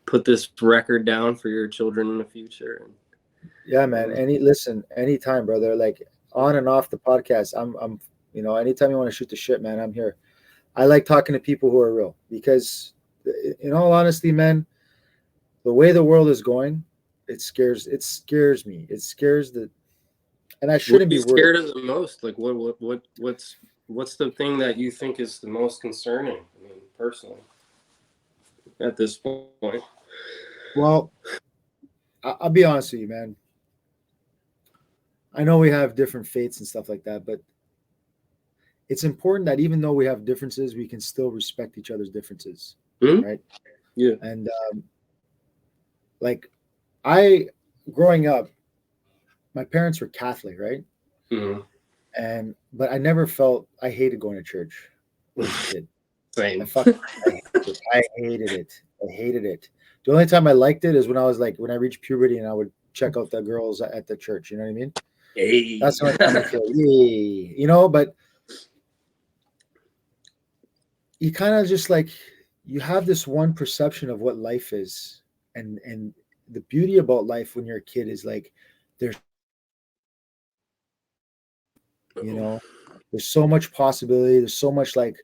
put this record down for your children in the future. Yeah, man. Anytime, brother. Like on and off the podcast, I'm, anytime you want to shoot the shit, man, I'm here. I like talking to people who are real because, in all honesty, man, the way the world is going, it scares me. It scares and I What are shouldn't be you worried. scared of the most? Like what's the thing that you think is the most concerning? I mean, personally, at this point. Well, I'll be honest with you, man. I know we have different fates and stuff like that, but it's important that even though we have differences, we can still respect each other's differences, Hmm? right? Yeah. And like I, growing up, my parents were Catholic, right? Mm-hmm. But I never felt I hated going to church as a kid. Same. I hated it. I hated it. The only time I liked it is when I reached puberty and I would check out the girls at the church. You know what I mean? Hey. That's the only time I feel, yay, but you kind of just like, you have this one perception of what life is. And the beauty about life when you're a kid is like, there's, there's so much possibility. There's so much like,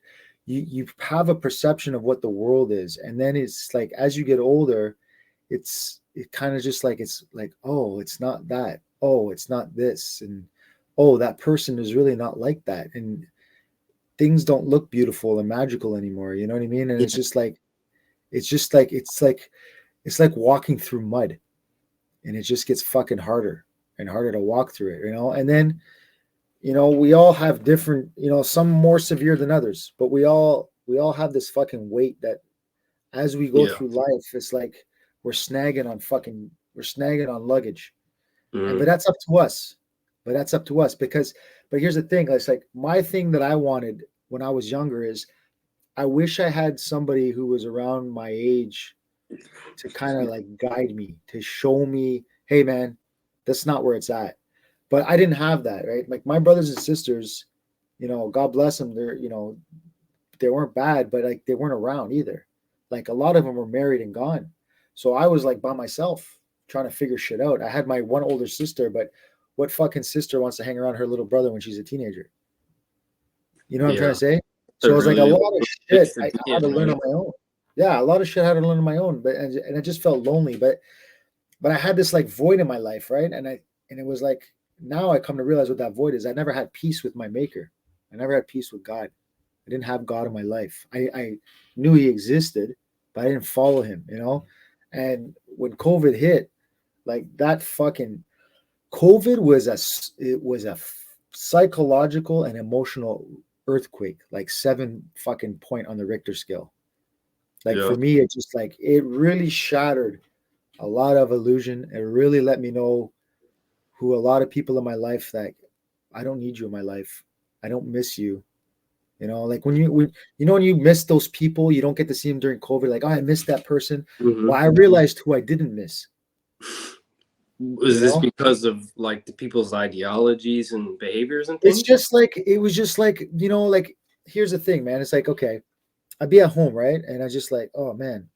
you have a perception of what the world is. And then it's like, as you get older, it kind of just like, it's like, oh, it's not that. Oh, it's not this. And oh, that person is really not like that. And things don't look beautiful and magical anymore. You know what I mean? And Yeah. it's like walking through mud, and it just gets fucking harder and harder to walk through it, And then, we all have different, some more severe than others, but we all have this fucking weight that as we go Yeah. through life, it's like we're snagging on luggage. Mm-hmm. But that's up to us. But here's the thing. It's like my thing that I wanted when I was younger is I wish I had somebody who was around my age to kind of like guide me, to show me, hey man, that's not where it's at. But I didn't have that, right? Like my brothers and sisters, God bless them. They weren't bad, but like they weren't around either. Like a lot of them were married and gone. So I was like by myself trying to figure shit out. I had my one older sister, but what fucking sister wants to hang around her little brother when she's a teenager? You know what I'm trying to say? So it was like a lot of shit I had to learn on my own. Yeah, a lot of shit I had to learn on my own, but and I just felt lonely. But I had this like void in my life, right? And it was like, now I come to realize what that void is. I never had peace with my maker. I never had peace with God. I didn't have God in my life. I knew he existed, but I didn't follow him, And when COVID hit, like that fucking COVID was a psychological and emotional earthquake, like 7 fucking point on the Richter scale. Like for me, it just like, it really shattered a lot of illusion. It really let me know who a lot of people in my life, that I don't need you in my life. I don't miss you. Like when you miss those people, you don't get to see them during COVID. Like, oh, I missed that person. Mm-hmm. Well, I realized who I didn't miss. Was this because of like the people's ideologies and behaviors and things? It was just like, like, here's the thing, man. It's like, okay, I'd be at home, right? And I just like, oh man,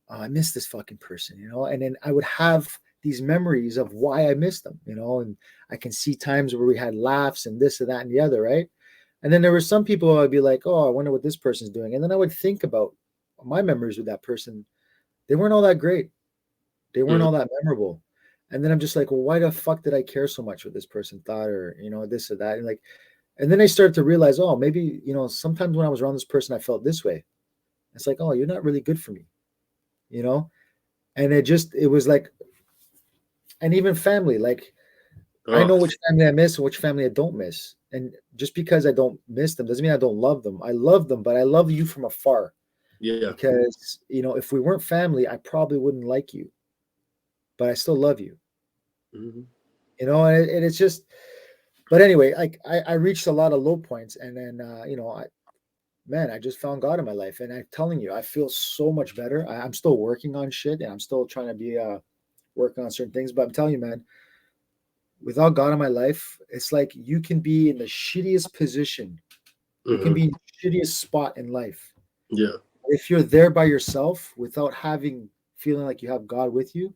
I miss this fucking person, and then I would have these memories of why I missed them, and I can see times where we had laughs and this and that and the other, right? And then there were some people I'd be like, oh, I wonder what this person's doing. And then I would think about my memories with that person. They weren't all that great. They weren't all that memorable. And then I'm just like, well, why the fuck did I care so much what this person thought, or, this or that? And then I started to realize, oh, maybe, sometimes when I was around this person, I felt this way. It's like, oh, you're not really good for me, And it was like, and even family, like, I know which family I miss and which family I don't miss. And just because I don't miss them doesn't mean I don't love them. I love them, but I love you from afar. Yeah. Because, if we weren't family, I probably wouldn't like you. But I still love you. Mm-hmm. And it's just, but anyway, like I reached a lot of low points, and then I just found God in my life. And I'm telling you, I feel so much better. I'm still working on shit, and I'm still trying to be working on certain things. But I'm telling you, man, without God in my life, it's like you can be in the shittiest position You can Hmm. be in the shittiest spot in life. Yeah. If you're there by yourself without having feeling like you have God with you,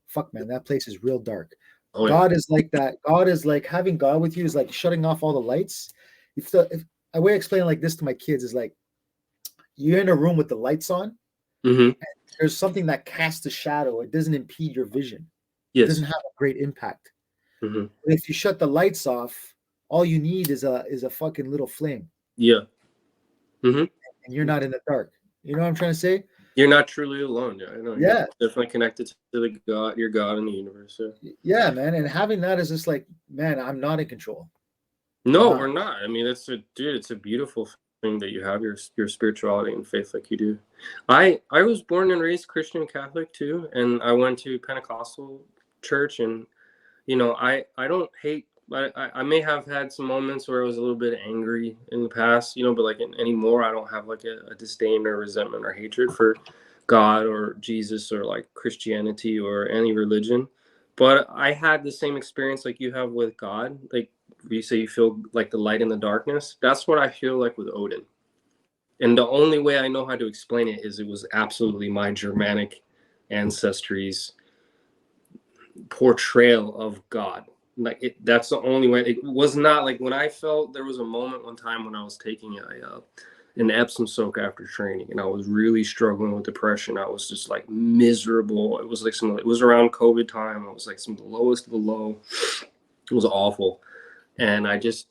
fuck man, that place is real dark. Oh yeah. God is like that. God is like having God with you is like shutting off all the lights. If a way I explain like this to my kids is like you're in a room with the lights on. Hmm. There's something that casts a shadow. It doesn't impede your vision. It doesn't Yes. have a great impact. Hmm. But if you shut the lights off, all you need is a fucking little flame, Yeah. Hmm. and you're not in the dark. You know what I'm trying to say? You're not truly alone. Yeah, I know. You're Yeah, definitely connected to the God, your God in the universe. Yeah. yeah, man. And having that is just like, man, I'm not in control. I'm No, not. we're not. I mean, dude. It's a beautiful thing that you have your spirituality and faith like you do. I was born and raised Christian Catholic too, and I went to Pentecostal church, and I don't hate. I may have had some moments where I was a little bit angry in the past, but like anymore, I don't have like a disdain or resentment or hatred for God or Jesus or like Christianity or any religion. But I had the same experience like you have with God. Like you say, you feel like the light in the darkness. That's what I feel like with Odin. And the only way I know how to explain it is it was absolutely my Germanic ancestry's portrayal of God. That's the only way. It was not like when I felt there was a moment one time when I was taking an Epsom soak after training, and I was really struggling with depression. I was just like miserable. It was like it was around COVID time. I was like some of the lowest of the low. It was awful, and I just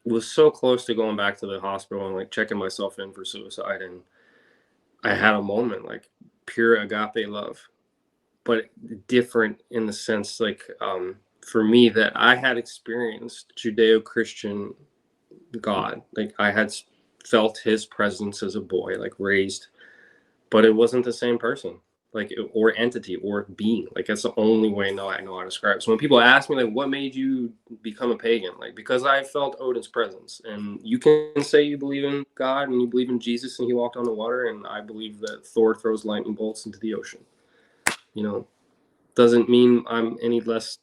was so close to going back to the hospital and like checking myself in for suicide. And I had a moment like pure agape love, but different in the sense like for me that I had experienced Judeo-Christian God. Like I had felt his presence as a boy, like raised, but it wasn't the same person, like or entity or being. Like that's the only way I know how to describe it. So when people ask me like what made you become a pagan, like because I felt Odin's presence. And you can say you believe in God and you believe in Jesus and he walked on the water, and I believe that Thor throws lightning bolts into the ocean. You know, doesn't mean I'm any less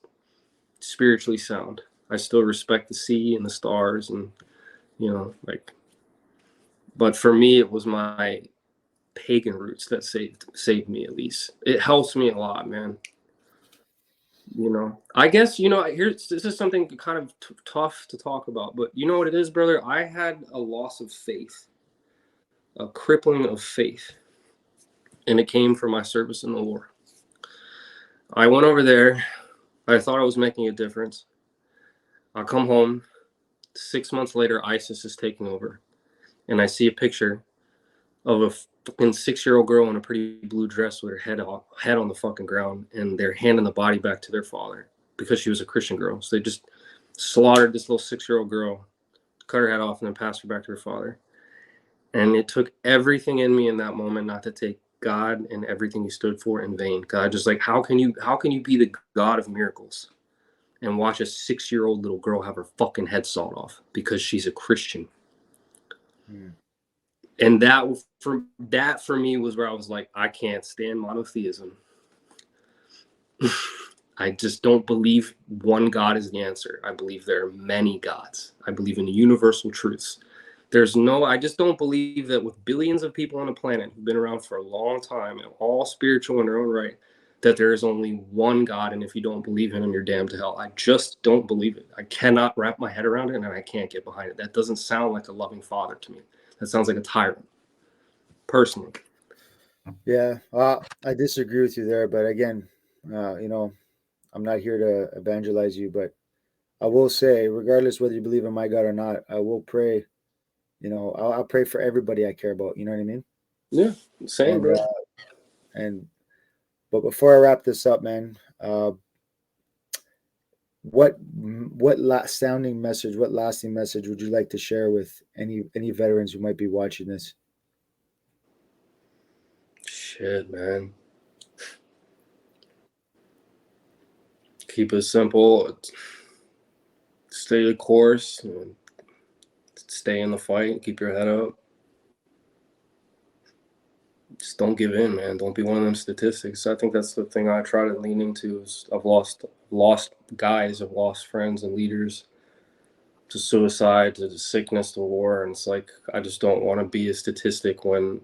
spiritually sound. I still respect the sea and the stars and like, but for me it was my pagan roots that saved me. At least it helps me a lot, man. I guess here's this is something kind of tough to talk about, but you know what it is, brother. I had a loss of faith, a crippling of faith, and it came from my service in the war. I went over there. I thought I was making a difference. I come home 6 months later, ISIS is taking over, and I see a picture of a fucking 6-year-old girl in a pretty blue dress with her head on the fucking ground, and they're handing the body back to their father because she was a Christian girl. So they just slaughtered this little 6-year-old girl, cut her head off, and then passed her back to her father. And it took everything in me in that moment not to take God and everything he stood for in vain. God, just like how can you be the God of miracles and watch a 6-year-old little girl have her fucking head sawed off because she's a Christian? Hmm. And that for me was where I was like, I can't stand monotheism. I just don't believe one God is the answer. I believe there are many gods. I believe in universal truths. I just don't believe that with billions of people on the planet who've been around for a long time and all spiritual in their own right, that there is only one God. And if you don't believe in him, you're damned to hell. I just don't believe it. I cannot wrap my head around it, and I can't get behind it. That doesn't sound like a loving father to me. That sounds like a tyrant, personally. Yeah, I disagree with you there, but again, I'm not here to evangelize you, but I will say, regardless whether you believe in my God or not, I will pray. I'll pray for everybody I care about. You know what I mean? Yeah, same, And bro. and but before I wrap this up, man, what lasting message would you like to share with any veterans who might be watching this? Shit, man. Keep it simple. Stay the course. Stay in the fight. Keep your head up. Just don't give in, man. Don't be one of them statistics. I think that's the thing I try to lean into. Is I've lost guys, I've lost friends and leaders suicide, to sickness, to war, and it's like I just don't want to be a statistic when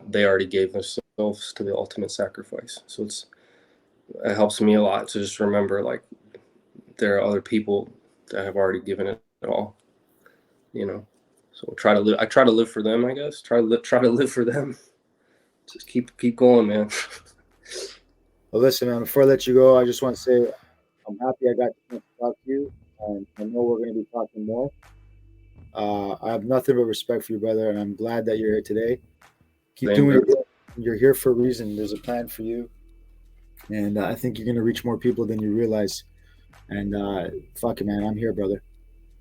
they already gave themselves to the ultimate sacrifice. So it helps me a lot to just remember, like, there are other people that have already given it all, you know. So I try to live for them, I guess. Try to live for them. Just keep going, man. Well, listen, man, before I let you go, I just want to say I'm happy I got to talk to you, and I know we're going to be talking more. I have nothing but respect for you, brother, and I'm glad that you're here today. Keep Same doing here. it. You're here for a reason. There's a plan for you, and I think you're going to reach more people than you realize. And fuck it, man, I'm here, brother.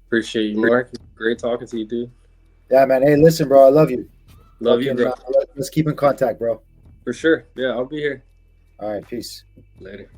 Appreciate you, Mark. Great talking to you, dude. Yeah, man. Hey, listen, bro, I love you. Love you, bro. Let's keep in contact, bro. For sure. Yeah, I'll be here. All right, peace. Later.